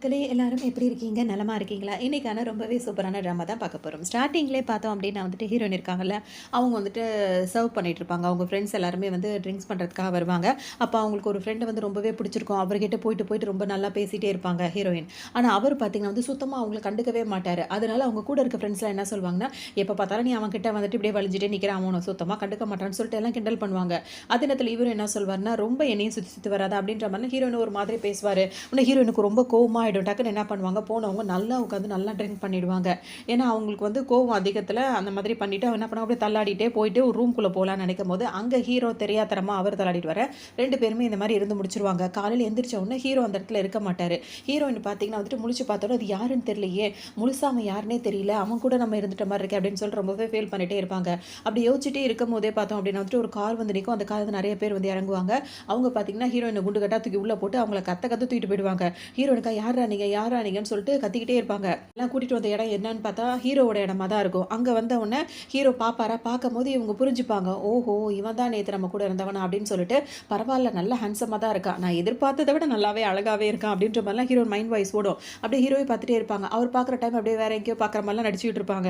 மக்களே எல்லாரும் எப்படி இருக்கீங்க? நலமா இருக்கீங்களா? இன்னைக்கான ரொம்பவே சூப்பரான ட்ராமா தான் பார்க்க போறோம். ஸ்டார்ட்டிங்லேயே பார்த்தோம் அப்படின்னா வந்துட்டு ஹீரோயின் இருக்காங்கல்ல, அவங்க வந்துட்டு சர்வ் பண்ணிட்டு இருப்பாங்க. அவங்க ஃப்ரெண்ட்ஸ் எல்லாருமே வந்து ட்ரிங்க்ஸ் பண்ணுறதுக்காக வருவாங்க. அப்போ அவங்களுக்கு ஒரு ஃப்ரெண்ட் வந்து ரொம்பவே பிடிச்சிருக்கும். அவர்கிட்ட போயிட்டு போயிட்டு ரொம்ப நல்லா பேசிட்டே இருப்பாங்க ஹீரோயின். ஆனா அவர் பார்த்தீங்கன்னா வந்து சுத்தமா அவங்கள கண்டுக்கவே மாட்டாரு. அதனால அவங்க கூட இருக்க ஃப்ரெண்ட்ஸ்லாம் என்ன சொல்வாங்கன்னா, எப்ப பார்த்தாலும் நீ அவன்கிட்ட வந்துட்டு இப்படியே வலிஞ்சுட்டே நிக்கிறான். அவன் உன்ன சுத்தமா கண்டுக்க மாட்டான்னு சொல்லிட்டு எல்லாம் கிண்டல் பண்ணுவாங்க. அதே நேரத்துல இவரு என்ன சொல்வாருன்னா, ரொம்ப என்னையும் சுத்தி சுத்தி வராத அப்படின்ற மாரிலாம் ஹீரோயின் ஒரு மாதிரி பேசுவாரு. உடனே ஹீரோயினுக்கு ரொம்ப கோவமா ஆயிடும். டக்குன்னு என்ன பண்ணுவாங்க, போனவங்க நல்லா உட்காந்து நல்லா ட்ரிங்க் பண்ணிடுவாங்க. ஏன்னா, அவங்களுக்கு வந்து கோவம் அதிகத்தில அந்த மாதிரி பண்ணிட்டு என்ன பண்ணுவாங்க, அப்படியே தள்ளாடிட்டே போயிட்டு ஒரு ரூம்குள்ள போலான்னு நினைக்கும்போது, அங்க ஹீரோ தெரியாத்தனமா அவர் தள்ளாடிட்டு வர 2 பேருமே இந்த மாரி இருந்து முடிச்சுருவாங்க. காலையில எந்திரிச்ச உடனே ஹீரோ அந்த இடத்துல இருக்க மாட்டாரு. ஹீரோயின் பார்த்தீங்கன்னா வந்துட்டு முழிச்சு பார்த்தோனே, அது யாருன்னு தெரியலையே! முழுசா அவன் யாருன்னே தெரியல. அவன் கூட நம்ம இருந்துட்ட மாரி இருக்கே! அப்படின்னு சொல்லிட்டு ரொம்பவே ஃபீல் பண்ணிட்டே இருப்பாங்க. அப்படி யோசிச்சுட்டே இருக்கும்போதே பார்த்தோம் அப்படின்னா வந்துட்டு ஒரு கார் வந்து நிக்கும். அந்த கார்ல நெறைய பேர் வந்து இறங்குவாங்க. அவங்க பார்த்தீங்கன்னா, ஹீரோயின குண்டு கட்டா தூக்கி உள்ள போட்டு அவங்கள கத்த கத்த தூக்கிட்டு போயிடுவாங்க. ஹீரோயினுக்கா யார்ரா நீங்க? யார்ரா நீங்கன்னு சொல்லிட்டு கத்திக்கிட்டே இருப்பாங்க. எல்லாம் கூட்டிட்டு வந்த இடம் என்னன்னு பார்த்தா, ஹீரோவோட இடமா தான் இருக்கும். அங்க வந்த உடனே ஹீரோ பாப்பாரா, பார்க்கும்போது இவங்க புரிஞ்சுப்பாங்க. ஓஹோ! இவன் தான் நேத்து நம்ம கூட இருந்தவனா அப்படின்னு சொல்லிட்டு, பரவால்ல நல்ல ஹேண்ட்ஸமா தான் இருக்கான். நான் எதிர்பார்த்தத விட நல்லாவே அழகாவே இருக்கான் அப்படின்ற மாரிலாம் ஹீரோயின் மைண்ட் வாய்ஸ் ஓடும். அப்படியே ஹீரோவை பார்த்துட்டே இருப்பாங்க. அவர் பார்க்குற டைம் அப்படியே வேற எங்கேயோ பார்க்குற மாரிலாம் நடிச்சுக்கிட்டு இருப்பாங்க.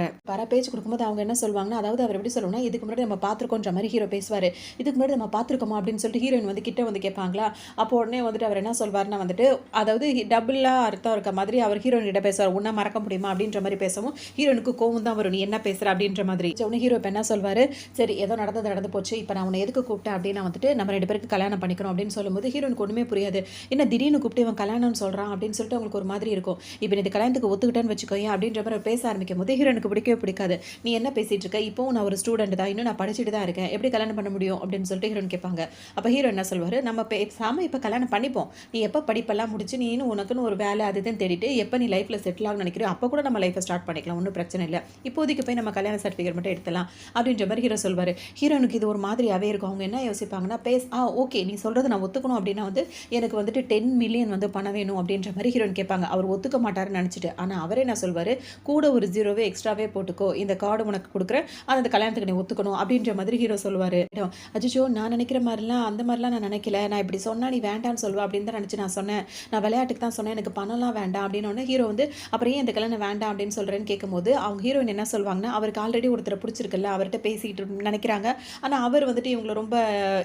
பேச்சு குடுக்கும்போது அவங்க என்ன சொல்லுவாங்கன்னா, அதாவது அவர் எப்படி சொல்லுவாங்கன்னா, இதுக்கு முன்னாடி நம்ம பார்த்துருக்கோன்ற மாரி ஹீரோ பேசுவாரு. இதுக்கு முன்னாடி நம்ம பார்த்துருக்கோமா அப்படின்னு சொல்லிட்டு ஹீரோயின் வந்து கிட்ட வந்து கேட்பாங்களா, அப்போ உடனே வந்துட்டு அவர் என்ன சொல்வாருன்னா வந்துட்டு, அதாவது டபுளா அர்த்தம் இருக்க மாதிரி அவர் ஹீரோயின் கிட்ட பேசுவார். உன்ன மறக்க முடியுமா அப்படின்ற மாதிரி பேசவும் ஹீரோனுக்கு கோவம் தான் வரும். நீ என்ன பேசுற அப்படின்ற மாதிரி. உடனே ஹீரோ இப்ப என்ன சொல்வாரு, சரி ஏதோ நடந்தது நடந்து போச்சு. இப்ப நான் உன்னை எதுக்கு கூப்பிட்டேன் அப்படின்னா வந்துட்டு நம்ம 2 பேருக்கு கல்யாணம் பண்ணிக்கணும் அப்படின்னு சொல்லும்போது ஹீரோனுக்கு ஒண்ணுமே புரியாது. என்ன திடீர்னு கூப்பிட்டு இவன் கல்யாணம்னு சொல்றான் அப்படின்னு சொல்லிட்டு அவங்களுக்கு ஒரு மாதிரி இருக்கும். இப்ப நீ இந்த கல்யாணத்துக்கு ஒத்துக்கிட்டேன்னு வச்சுக்கோயேன் அப்படின்ற மாதிரி அவர் பேச ஆரம்பிக்கும் போது ஹீரோனுக்கு பிடிக்கவே பிடிக்காது. நீ என்ன பேசிட்டு இருக்க? இப்போ நான் ஒரு ஸ்டூடெண்ட் தான், இன்னும் நான் படிச்சுட்டு தான் இருக்கேன், எப்படி கல்யாணம் பண்ண முடியும் அப்படின்னு சொல்லிட்டு ஹீரோன் கேட்பாங்க. அப்ப ஹீரோ என்ன சொல்வாரு, நம்ம பேசாம இப்ப கல்யாணம் பண்ணிப்போம். நீ எப்ப படிப்பெல்லாம் முடிச்சு நீனும் உனக்குன்னு ஒரு வேலை அது இதுன்னு தேடிட்டு எப்ப நீ லைஃப்ல செட்டில் ஆகணும்னு நினைக்கிறியோ அப்ப கூட நம்ம லைஃப்பை ஸ்டார்ட் பண்ணிக்கலாம். ஒன்றும் பிரச்சனை இல்லை. இப்போதைக்கு போய் நம்ம கல்யாண சர்டிஃபிகேட் மட்டும் எடுத்துலாம் அப்படின்ற மாதிரி ஹீரோ சொல்வாரு. ஹீரோனுக்கு இது ஒரு மாதிரியாவே இருக்கும். அவங்க என்ன யோசிப்பாங்கன்னா, ஓகே நீ சொல்றது நான் ஒத்துக்கணும் அப்படின்னா வந்து எனக்கு வந்துட்டு 10 மில்லியன் வந்து பணம் வேணும் அப்படின்ற மாதிரி ஹீரோயின் கேட்பாங்க. அவர் ஒத்துக்க மாட்டாருன்னு நினைச்சிட்டு. ஆனா அவரே என்ன சொல்வாரு, கூட ஒரு ஜீரோவே எக்ஸ்ட்ராவே போட்டுக்கோ, இந்த கார்டு உனக்கு கொடுக்குறேன், அந்த கல்யாணத்துக்கு நீ ஒத்துக்கணும் அப்படின்ற மாதிரி ஹீரோ சொல்வாரு. அச்சோ நான் நினைக்கிற மாதிரிலாம் அந்த மாதிரிலாம் நான் நினைக்கல, நான் இப்படி சொன்னா நீ வேண்டான்னு சொல்லுவா அப்படின்னு தான் நினைச்சு நான் சொன்னேன், நான் விளையாட்டுக்கு தான் சொன்னேன், எனக்கு பணம்லாம் வேண்டாம் அப்படின்னு ஹீரோ வந்து அப்புறம் ஏன் இந்த கல்யாணம் வேண்டாம் அப்படின்னு சொல்றேன்னு கேட்கும்போது அவங்க ஹீரோயின் என்ன சொல்வாங்கன்னா, அவருக்கு ஆல்ரெடி ஒருத்தரை பிடிச்சிருக்குல்ல, அவர்கிட்ட பேசிக்கிட்டு நினைக்கிறாங்க. ஆனா அவர் வந்துட்டு இவங்களை ரொம்ப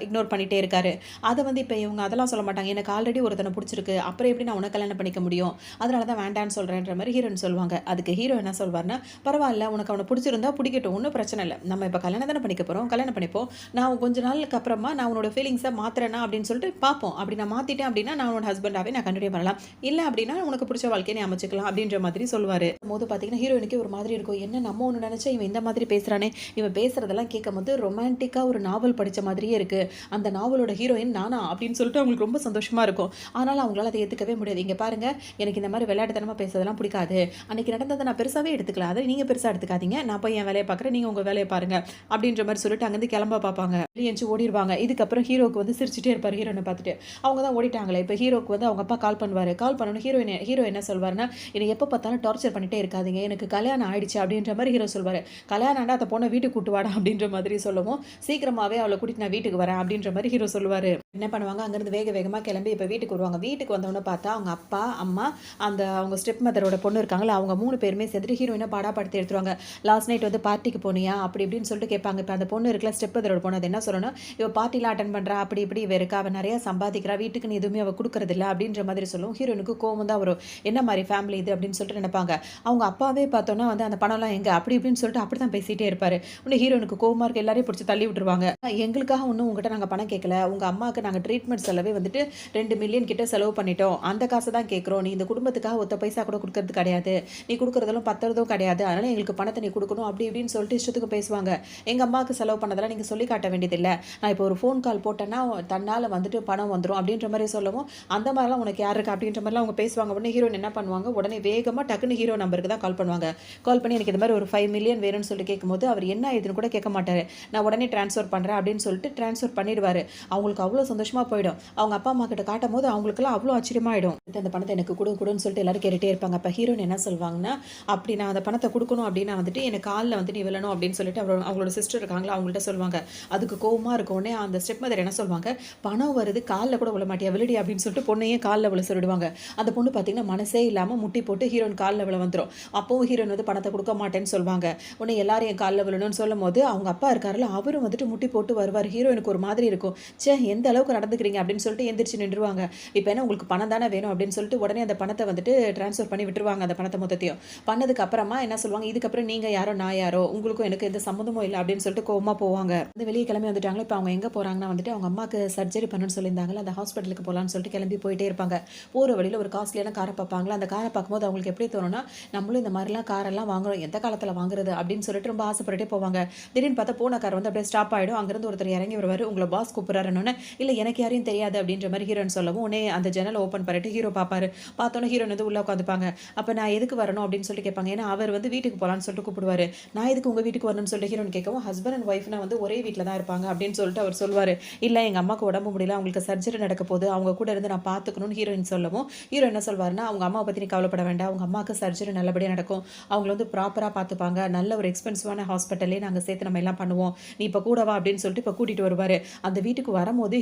இக்னோர் பண்ணிட்டே இருக்காரு. அதை வந்து இப்போ இவங்க அதெல்லாம் சொல்ல மாட்டாங்க. எனக்கு ஆல்ரெடி ஒருத்தனை பிடிச்சிருக்கு, அப்புறம் எப்படி நான் உனக்கு கல்யாணம் பண்ணிக்க முடியும், அதனால தான் வேண்டான்னு சொல்றேன்ற மாதிரி ஹீரோயின் சொல்லுவாங்க. அதுக்கு ஹீரோ என்ன சொல்வார்னா, பரவாயில்ல உனக்கு அவனை பிடிச்சிருந்தா பிடிக்கட்டும், ஒன்றும் பிரச்சனை இல்லை, நம்ம இப்போ கல்யாணம் தானே பண்ணிக்க போறோம், கல்யாணம் பண்ணிப்போம், நான் கொஞ்ச நாளுக்கு அப்புறமா நான் உன்னோட ஃபீலிங்ஸை மாத்துறேன்னா அப்படின்னு சொல்லிட்டு பார்ப்போம். அப்படி நான் மாத்திட்டேன் அப்படின்னா நான் உன்னோட ஹஸ்பண்டாவே நான் கண்டினியூ பண்ணலாம், இல்லை அப்படின்னா உனக்கு பிடிச்ச வாழ்க்கையை நீ அமைச்சுக்கலாம் அப்படின்ற மாதிரி சொல்லுவாரு. போது பார்த்தீங்கன்னா ஹீரோயினுக்கு ஒரு மாதிரி இருக்கும். என்ன நம்ம ஒன்று நினைச்சா இவன் இந்த மாதிரி பேசுறானே, இவன் பேசுறதெல்லாம் கேட்கும்போது ரொமான்டிக்கா ஒரு நாவல் படிச்ச மாதிரியே இருக்கு, அந்த நாவலோட ஹீரோயின் நானா அப்படின்னு சொல்லிட்டு அவங்களுக்கு ரொம்ப சந்தோஷமா இருக்கும். ஆனாலும் அவங்களால அதை ஏற்றுக்கவே முடியாது. இங்க பாருங்க, எனக்கு இந்த மாதிரி விளையாட்டுத்தனமா பேசுறதெல்லாம் பிடிக்காது, அன்னைக்கு நடந்ததை நான் பெருசாவே எடுத்துக்கலாம், அதை நீங்க பெருசா எடுத்துக்காதீங்க, நான் போய் என் வேலையை பார்க்குறேன், நீங்க உங்க வேலையை பாருங்க அப்படின்ற மாதிரி சொல்லிட்டு அங்கேருந்து கிளம்ப பார்ப்பாங்க. எஞ்சி ஓடிடுவாங்க. இதுக்கப்புறம் ஹீரோக்கு வந்து சிரிச்சுட்டே இருப்பார் ஹீரோனை பார்த்துட்டு. அவங்க தான் ஓடிட்டாங்களே. இப்போ ஹீரோக்கு வந்து அவங்க அப்பா கால் பண்ணுவாரு. கால் பண்ணோன்னு ஹீரோ என்ன சொல்வாருன்னா, என்னை எப்போ பார்த்தாலும் டார்ச்சர் பண்ணிட்டே இருக்காதீங்க, எனக்கு கல்யாணம் ஆயிடுச்சு அப்படின்ற மாதிரி ஹீரோ சொல்வாரு. கல்யாணம் ஆண்டா அந்த பொண்ணை வீட்டுக்கு கூட்டு வாடா அப்படின்ற மாதிரி சொல்லவும், சீக்கிரமாவே அவளை கூட்டிட்டு நான் வீட்டுக்கு வரேன் அப்படின்ற மாதிரி ஹீரோ சொல்லுவாரு. என்ன பண்ணுவாங்க, அங்கிருந்து வேக வேகமா கிளம்பி இப்போ வீட்டுக்கு வருவாங்க. வீட்டுக்கு வந்தவொடனே பார்த்தா அவங்க அப்பா அம்மா அந்த அவங்க ஸ்டெப் மதரோட பொண்ணு இருக்காங்களா, அவங்க 3 பேருமே சேர்ந்துட்டு ஹீரோயினை பாடாப்படுத்தி எடுத்துருவாங்க. லாஸ்ட் நைட் வந்து பார்ட்டிக்கு போனியா அப்படி இப்படின்னு சொல்லிட்டு கேட்பாங்க. இப்போ அந்த பொண்ணு இருக்குல்ல, ஸ்டெப் மதரோட பொண்ணு, அது என்ன சொல்லணும், இவ பார்ட்டிலாம் அட்டன் பண்றா, அப்படி இப்படி இவ இருக்கா, அவ நிறைய சம்பாதிக்கிறா, வீட்டுக்கு நீ எதுவுமே அவ கொடுக்கறது இல்லை அப்படின்ற மாதிரி சொல்லும். ஹீரோனுக்கு கோவம் தான் வரும். என்ன மாதிரி ஃபேமிலி இது அப்படின்னு சொல்லிட்டு நினைப்பாங்க. அவங்க அப்பாவே பார்த்தோன்னா வந்து அந்த பணம்லாம் எங்க அப்படி இப்படின்னு சொல்லிட்டு அப்படி தான் பேசிட்டே இருப்பாரு. உடனே ஹீரோனுக்கு கோவமா இருக்க எல்லாரையும் பிடிச்சி தள்ளி விட்டுருவாங்க. எங்களுக்காக ஒன்றும் உங்ககிட்ட நாங்கள் பணம் கேட்கல, உங்க அம்மாவுக்கு நாங்கள் ட்ரீட்மெண்ட் செலவே வந்துட்டு 2 மில்லியன் கிட்ட செலவு பண்ணிட்டோம், அந்த காசை தான் கேட்குறோம், நீ இந்த குடும்பத்துக்காக ஒத்த பைசா கூட கொடுக்கறது கிடையாது, நீ கொடுக்குறதெல்லாம் பத்துறதும் கிடையாது, அதனால எங்களுக்கு பணத்தை நீ கொடுக்கணும் அப்படி இப்படின்னு சொல்லிட்டு இஷ்டத்துக்கு பேசுவாங்க. எங்க அம்மாவுக்கு செலவு பண்ணதெல்லாம் நீங்க சொல்லி காட்ட வேண்டியதில்லை, நான் இப்போ ஒரு ஃபோன் கால் போட்டேன்னா தன்னால் வந்துட்டு பணம் வந்துடும் அப்படின்ற மாதிரி சொல்லவும், அந்த மாதிரிலாம் உனக்கு யார் இருக்கா அப்படின்ற மாதிரிலாம் அவங்க பேசுவாங்க. உடனே ஹீரோயின் என்ன பண்ணுவாங்க, உடனே வேகமாக டக்குன்னு ஹீரோ நம்பருக்கு தான் கால் பண்ணுவாங்க. கால் பண்ணி எனக்கு இந்த மாதிரி ஒரு 5 மில்லியன் வேணும்னு சொல்லிட்டு கேட்கும்போது அவர் என்ன இதுன்னு கூட கேட்க மாட்டாரு. நான் உடனே ட்ரான்ஸ்ஃபர் பண்ணுறேன் அப்படின்னு சொல்லிட்டு ட்ரான்ஸ்ஃபர் பண்ணிடுவாரு. அவங்களுக்கு அவ்வளோ சந்தோஷமாக போயிடும். அவங்க அப்பா அம்மா கிட்ட காட்டும் போது அவங்களுக்குலாம் அவ்வளோ ஆச்சரியமாயிடும். அந்த பணத்தை எனக்கு கொடுன்னு சொல்லிட்டு எல்லாரும் கேட்டுகிட்டே இருப்பாங்க. அப்போ ஹீரோயின் என்ன சொல்லுவாங்கன்னா, அப்படி நான் அந்த பணத்தை கொடுக்கணும் அப்படின்னா வந்துட்டு எனக்கு காலில் வந்து நீ விழணும் அப்படின்னு சொல்லிட்டு அவங்களோட சிஸ்டர் இருக்காங்களா அவங்கள்ட்ட சொல்லுவாங்க. அதுக்கு கோவமாக இருக்கோடனே அந்த ஸ்டெப் மதர் என்ன சொல்லுவாங்க, பணம் வருது காலில் கூட விழ மாட்டியா விழுடி அப்படின்னு சொல்லிட்டு பொண்ணையே காலில் விழ சொல்லிடுவாங்க. அந்த பொண்ணு பார்த்தீங்கன்னா, மனசே இல்லாம முட்டி போட்டு ஹீரோயின் கால்ல விழ வந்துரும். அப்பவும் ஹீரோயின் வந்து பணத்த குடுக்க மாட்டேன்னு சொல்வாங்க. உடனே எல்லாரும் என் கால்ல விழணும்னு சொல்லும்போது, அவங்க அப்பா இருக்காருல்ல, அவரும் வந்துட்டு முட்டி போட்டு வருவாரு. ஹீரோயினுக்கு ஒரு மாதிரி இருக்கும். ச்சே! எந்த அளவுக்கு நடந்துக்கிறீங்க அப்படின்னு சொல்லிட்டு எந்திரிச்சு நின்றுவாங்க. இப்ப என்ன உங்களுக்கு பணம் தானே வேணும் அப்படின்னு சொல்லிட்டு உடனே அந்த பணத்த வந்துட்டு ட்ரான்ஸ்ஃபர் பண்ணி விட்டுருவாங்க அந்த பணத்த மொத்தத்தையும். பண்ணதுக்கு அப்புறமா என்ன சொல்லுவாங்க, இதுக்கப்புறம் நீங்க யாரோ நான் யாரோ, உங்களுக்கும் எனக்கு எந்த சம்மந்தமும் இல்ல அப்படின்னு சொல்லிட்டு கோவமா போவாங்க. வந்து வெளிய கிளம்பி வந்துட்டாங்களா, இப்ப அவங்க எங்க போறாங்கன்னா வந்துட்டு அவங்க அம்மாக்கு சர்ஜரி பண்ணணும்னு சொல்லியிருந்தாங்கல்ல, அந்த ஹாஸ்பிட்டலுக்கு போலான்னு சொல்லிட்டு கிளம்பி போயிட்டே இருப்பாங்க. போற வழியில ஒரு காஸ்ட்லியான கார பார்ப்பாங்களா, அந்த கார பார்க்கும்போது அவங்களுக்கு எப்படி தோணும்னா, நம்மளும் இந்த மாரிலாம் காரெல்லாம் வாங்குறோம். எந்த காலத்துல வாங்குறது அப்படின்னு சொல்லிட்டு ரொம்ப ஆசைப்பட்டுட்டே போவாங்க. திடீர்னு பார்த்தா போன கார் வந்து அப்படியே ஸ்டாப் ஆயிடும். அங்கிருந்து ஒருத்தர் இறங்கி வருவாரு. உங்கள பாஸ் கூப்பிடுறாருன்னோனே, இல்ல எனக்கு யாரையும் தெரியாது அப்படின்ற மாரி ஹீரோயின் சொல்லவும், உடனே அந்த ஜன்னல ஓப்பன் பண்ணிட்டு ஹீரோ பார்ப்பாரு. பார்த்தோனே ஹீரோயின் வந்து உள்ள உட்காந்துப்பாங்க. அப்ப நான் எதுக்கு வரணும் அப்படின்னு சொல்லிட்டு கேட்பாங்க. ஏன்னா அவர் வந்து வீட்டுக்கு போலான்னு சொல்லிட்டு கூப்பிடுவாரு. நான் எதுக்கு உங்க வீட்டுக்கு வரணும்னு சொல்லிட்டு ஹீரோயின் கேட்கவும், ஹஸ்பண்ட் அண்ட் ஒய்ஃப்னா வந்து ஒரே வீட்ல தான் இருப்பாங்க அப்படின்னு சொல்லிட்டு அவர் சொல்வாரு. இல்ல எங்க அம்மாக்கு உடம்பு முடியல. அவங்களுக்கு சர்ஜரி நடக்க போகுது. அவங்க கூட இருந்து நான் பார்த்துக்கணும்னு ஹீரோயின் சொல்லவும், ஹீரோ என்ன சொல்வாருன்னா, அவங்க அம்மாவ பத்தி நீ கவலைப்பட வேண்டாம். உங்க அம்மாக்கு சர்ஜரி நல்லபடியா நடக்கும். அவங்கள வந்து ப்ராப்பரா பார்த்துப்பாங்க. நல்ல ஒரு எக்ஸ்பென்சிவான ஹாஸ்பிட்டல்லே நாங்க சேர்த்து நம்ம எல்லாம் பண்ணுவோம். நீ இப்ப கூட வா அப்படின்னு சொல்லிட்டு இப்ப கூட்டிட்டு வருவாரு. அந்த வீட்டுக்கு வரும்போது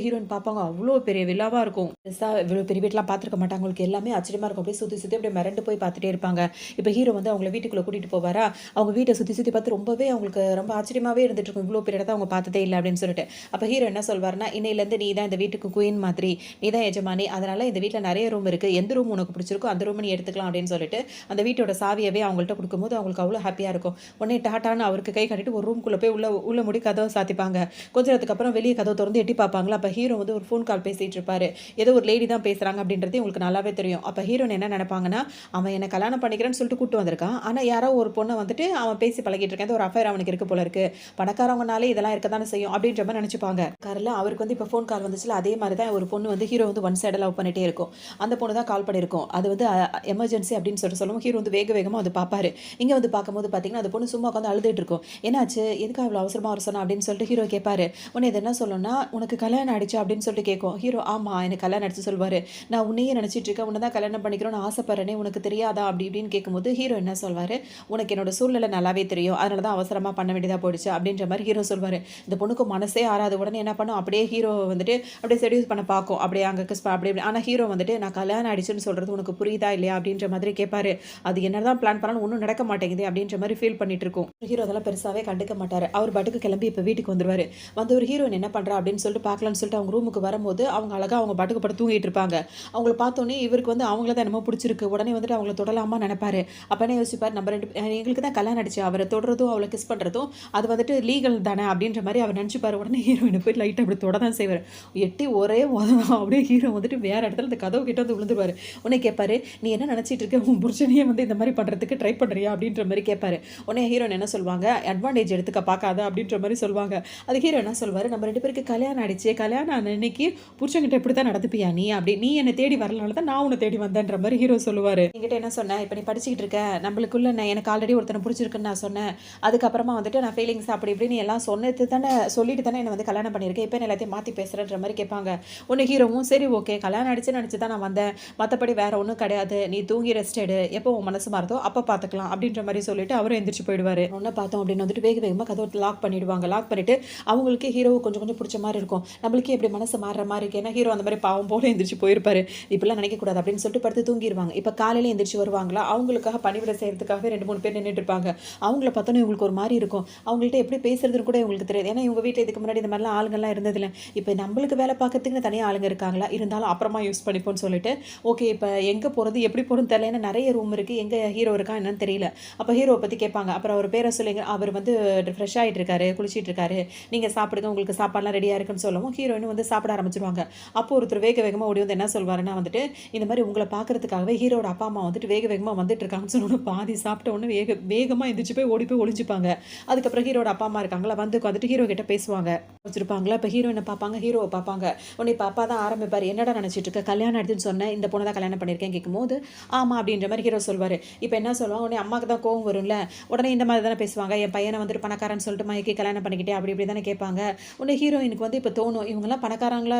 ஹீரோயின் பார்ப்பாங்க. அவ்ளோ பெரிய வில்லாவா இருக்கும். பெருசா இவ்வளோ பெரிய வீட்லாம் பார்த்துருக்க மாட்டாங்க. அவங்களுக்கு எல்லாமே ஆச்சரியமா இருக்கும். அப்படியே சுத்தி சுத்தி அப்படியே மிரண்டு போய் பார்த்துட்டே இருப்பாங்க. இப்ப ஹீரோ வந்து அவங்கள வீட்டுக்குள்ள கூட்டிட்டு போவாரா, அவங்க வீட்ட சுத்தி சுத்தி பார்த்து ரொம்பவே அவங்களுக்கு ரொம்ப ஆச்சரியமாவே இருந்துட்டு இருக்கும். இவ்ளோ பெரிய இடத்த அவங்க பார்த்ததே இல்ல அப்படின்னு சொல்லிட்டு. அப்ப ஹீரோ என்ன சொல்வாருன்னா, இன்னையிலேருந்து நீ தான் இந்த வீட்டுக்கு குயின் மாதிரி. நீ தான் எஜமானி. அதனால இந்த வீட்ல நெறைய ரூம் இருக்கு. எந்த ரூம் உனக்கு பிடிச்சிருக்கோ அந்த ரூம் நீ எடுத்துக்கலாம் அப்படின்னு சொல்லிட்டு, அந்த வீட்டோட சாவியவே அவங்கள்ட்ட குடுக்கும்போது அவங்களுக்கு அவ்ளோ ஹேப்பியா இருக்கும். உடனே டாடான்னு அவருக்கு கை காட்டிட்டு ஒரு ரூம்குள்ள போய் உள்ள மூடி கதவ சாத்திப்பாங்க. கொஞ்ச நேரத்துக்கு அப்புறம் வெளிய கதவ தொறந்து எட்டி பார்ப்பாங்களா, அப்ப ஹீரோ வந்து ஒரு ஃபோன் கால் பேசிட்டு இருப்பாரு. ஏதோ ஒரு லேடி தான் பேசுறாங்க அப்படின்றது உங்களுக்கு நல்லாவே தெரியும். அப்ப ஹீரோயின் என்ன நெனைப்பாங்கன்னா, அவன் என்ன கல்யாணம் பண்ணிக்கிறேன்னு சொல்லிட்டு கூட்டு வந்திருக்கான். ஆனா யாரோ ஒரு பொண்ண வந்துட்டு அவன் பேசி பழகிட்டு இருக்கான். ஏதோ ஒரு அஃபேர் அவனுக்கு இருக்கு போல இருக்கு. பணக்காரவங்கனாலே இதெல்லாம் இருக்க தானே செய்யும் அப்படின்ற மாரி நெனைச்சுப்பாங்க. கார்ல அவருக்கு வந்து இப்ப ஃபோன் கால் வந்துச்சுல, அதே மாரி தான் ஒரு பொண்ணு வந்து ஹீரோ வந்து ஒன் சைடா லவ் பண்ணிட்டே இருக்கும். அந்த பொண்ணு தான் கால் பண்ணியிருக்கும். அது வந்து எமர்ஜென்சி அப்படின்னு சொல்லிட்டு சொல்லவும் ஹீரோ வந்து வேக வேகமா வந்து பார்ப்பாரு. இங்க வந்து பார்க்கும்போது பார்த்தீங்கன்னா, அந்த பொண்ணு சும்மா உட்காந்து அழுதுட்டு இருக்கும். என்னாச்சு? எதுக்கு அவ்வளோ அவசரமா வர சொன்னா அப்படின்னு சொல்லிட்டு ஹீரோ கேட்பாரு. உடனே இது என்ன சொல்லும்னா, உனக்கு கல்யாணம் ஆயிடுச்சா அப்படின்னு சொல்லிட்டு கேட்கும். ஹீரோ ஆமா எனக்கு கல்யாணம் ஆயிடுச்சு சொல்வாரு. நான் உன்னையே நினைச்சிட்டு இருக்கேன். உன்ன தான் கல்யாணம் பண்ணிக்கிறோம்னு ஆசைப்படுறேனே உனக்கு தெரியாதா? அப்படி இப்படின்னு கேட்கும்போது ஹீரோ என்ன சொல்வாரு, உனக்கு என்னோட சூழ்நிலை நல்லாவே தெரியும். அதனால தான் அவசரமா பண்ண வேண்டியதா போயிடுச்சு அப்படின்ற மாரி ஹீரோ சொல்வாரு. இந்த பொண்ணுக்கு மனசே ஆறாத உடனே என்ன பண்ணும், அப்படியே ஹீரோ வந்துட்டு அப்படியே செடியூஸ் பண்ண பார்க்கும். அப்படியே அங்க கிஸ் அப்படி இப்படி. ஆனா ஹீரோ வந்துட்டு நான் கல்யாணம் ஆயிடுச்சுன்னு சொல்றது உனக்கு புரியுதா இல்லையா அப்படின்ற மாதிரி கேட்பாரு. அது என்னதான் பிளான் பண்ணாலும் ஒண்ணும் நடக்க மாட்டேங்குது அப்படின்ற மாதிரி ஃபீல் பண்ணிட்டு இருக்கும். ஹீரோ அதெல்லாம் பெருசாவே கண்டுக்க மாட்டாரு. அவர் பாட்டுக்கு கிளம்பி இப்ப வீட்டுக்கு வந்துருவாரு. வந்து ஒரு ஹீரோயின் என்ன பண்றா அப்படின்னு சொல்லிட்டு பார்க்கலாம்னு சொல்லிட்டு அவங்க ரூமுக்கு வரும்போது அவங்க அழகா அவங்க பாட்டுக்கு படுத்து தூங்கிட்டு இருப்பாங்க. அவங்கள பார்த்தோன்னே இவருக்கு வந்து அவங்கள தான் என்னமோ பிடிச்சிருக்கு. உடனே வந்துட்டு அவங்கள தொடலாமா நினைப்பாரு. அப்ப என்ன யோசிப்பாரு, நம்ம எங்களுக்கு தான் கல்யாணம் ஆயிடுச்சு. அவரை தொடறதும் அவளை கிஸ் பண்றதும் அது வந்துட்டு லீகல் தானே அப்படின்ற மாதிரி அவர் நினைச்சுப்பாரு. உடனே ஹீரோயினை போய் லைட்டா அப்படி தொட தான் செய்வாரு. எட்டி ஒரே உதவும் அப்படியே ஹீரோ வந்துட்டு வேற இடத்துல இந்த கதவு கிட்ட வந்து விழுந்துருவாரு. உடனே கேட்பாரு, நீ என்ன நினைச்சிட்டு இருக்க? உன் புருஷனையே வந்து இந்த மாதிரி பண்றதுக்கு ட்ரை பண்றியா அப்படின்ற மாதிரி கேட்பாரு. உடனே ஹீரோயின் என்ன சொல்லுவாங்க, அட்வான்டேஜ் எடுத்துக்க பார்க்காத அப்படின்ற மாதிரி சொல்லுவாங்க. அது ஹீரோ என்ன சொல்வாரு, நம்ம 2 பேருக்கு கல்யாணம் ஆயிடுச்சு. கல்யாணம் ஆன அன்னைக்கு புருஷன்கிட்ட இப்படி தான் நடந்துப்பியா நீ? அப்படி நீ என்ன தேடி வரலனால தான் நான் உன்னை தேடி வந்தேன்ற மாதிரி ஹீரோ சொல்லுவாரு. என்கிட்ட என்ன சொன்னேன், இப்ப நீ படிச்சுக்கிட்டு இருக்க, நம்மளுக்குள்ள எனக்கு ஆல்ரெடி ஒருத்தனை பிடிச்சிருக்குன்னு நான் சொன்னேன். அதுக்கப்புறமா வந்துட்டு நான் ஃபீலிங்ஸ் அப்படி இப்படின்னு எல்லாம் சொன்னது தானே சொல்லிட்டு தானே என்ன வந்து கல்யாணம் பண்ணியிருக்கேன். இப்போ எல்லாத்தையும் மாற்றி பேசுகிறன்ற மாதிரி கேட்பாங்க. உன்னை ஹீரோவும் சரி ஓகே கல்யாணம் ஆயிடுச்சுன்னு நினச்சி தான் நான் வந்தேன். மற்றபடி வேற ஒன்றும் கிடையாது. நீ தூங்கி ரெஸ்ட் எடு. எப்போ உன் மனசு மாறுதோ அப்போ பார்த்துக்கலாம் அப்படின்ற மாதிரி சொல்லிட்டு அவரும் எந்திரிச்சு போயிடுவாரு. ஒன்று பார்த்தோம் அப்படின்னு வந்துட்டு வேக வேகமாக கதவை லாக் பண்ணிடுவாங்க. லாக் பண்ணிட்டு அவங்களுக்கு ஹீரோவை கொஞ்சம் கொஞ்சம் பிடிச்ச மாதிரி இருக்கும். நம்மளுக்கே எப்படி மனசு மாறுற மாதிரி இருக்கு. ஏன்னா ஹீரோ அந்த மாதிரி பாவம் போல எந்திரிச்சு போயிருப்பாரு. இப்படிலாம் நினைக்கக்கூடாது அப்படின்னு சொல்லிட்டு படுத்து தூங்கிடுவாங்க. இப்போ காலையில் எந்திரிச்சு வருவாங்களா, அவங்களுக்காக பணிவிட செய்யறதுக்காகவே 2-3 பேர் நின்றுட்டு இருப்பாங்க. அவங்கள பார்த்தோன்னே இவங்களுக்கு ஒரு மாதிரி இருக்கும். அவங்கள்ட்ட எப்படி பேசுறதுன்னு கூட இவங்களுக்கு தெரியாது. ஏன்னா இவங்க வீட்டில் இதுக்கு முன்னாடி இந்த மாதிரிலாம் ஆளுங்கள்லாம் இருந்ததில்ல. இப்போ நம்மளுக்கு வேலை பார்க்கறதுக்குன்னு தனியாக ஆளுங்க இருக்காங்களா, இருந்தாலும் அப்புறமா யூஸ் பண்ணிப்போன்னு சொல்லிட்டு ஓகே இப்போ எங்கே போகிறது எப்படி போகிறதுன்னு தெரியல. ஏன்னா நிறைய ரூம் இருக்குது. எங்கே ஹீரோ இருக்கா என்னன்னு தெரியல. அப்போ ஹீரோவை பற்றி கேட்பாங்க. அப்புறம் அவர் பேரை சொல்லுங்க. அவர் வந்து ஃப்ரெஷ் ஆகிட்டு இருக்காரு, குளிச்சிட்டு இருக்காரு. நீங்கள் சாப்பிடுங்க, உங்களுக்கு சாப்பாடுலாம் ரெடியாக இருக்குன்னு சொல்லவும் ஹீரோயின் வந்து சாப்பிட ஆரம்பிச்சிருவாங்க. அப்போ ஒருத்தர் வேக வேகமாக ஓடி வந்து என்ன சொல்வாருன்னா வந்துட்டு, இந்த மாதிரி உங்களை பார்க்கறதுக்காகவே ஹீரோட அப்பா அம்மா வந்துட்டு வேக வேகமாக வந்துட்டு இருக்காங்கன்னு சொன்னோன்னு பாதி சாப்பிட்ட உடனே வேகமாக எந்திரிச்சு போய் ஓடி போய் ஒளிஞ்சுப்பாங்க. அதுக்கப்புறம் ஹீரோட அப்பா அம்மா இருக்காங்களா, வந்து உட்காந்துட்டு ஹீரோ கிட்ட பேசுவாங்க. வச்சிருப்பாங்களா. இப்போ ஹீரோயினை பார்ப்பாங்க, ஹீரோவை பார்ப்பாங்க. உடனே இப்போ அப்பா தான் ஆரம்பிப்பார். என்னடா நினச்சிட்டு இருக்க, கல்யாணம் ஆயிடுச்சுன்னு சொன்னேன், இந்த பொண்ணை தான் கல்யாணம் பண்ணியிருக்கேன் கேட்கும்போது ஆமா அப்படின்ற மாதிரி ஹீரோ சொல்வார். இப்போ என்ன சொல்லுவாங்க, உடனே அம்மாவுக்கு தான் கோவம் வரும்ல, உடனே இந்த மாதிரி தானே பேசுவாங்க. என் பையனை வந்துட்டு பணக்காரன்னு சொல்லிட்டு மயக்கி கல்யாணம் பண்ணிக்கிட்டே அப்படி இப்படி தானே கேட்பாங்க. உடனே ஹீரோயினுக்கு வந்து இப்போ தோணும், இவங்கெல்லாம் பணக்காரங்களா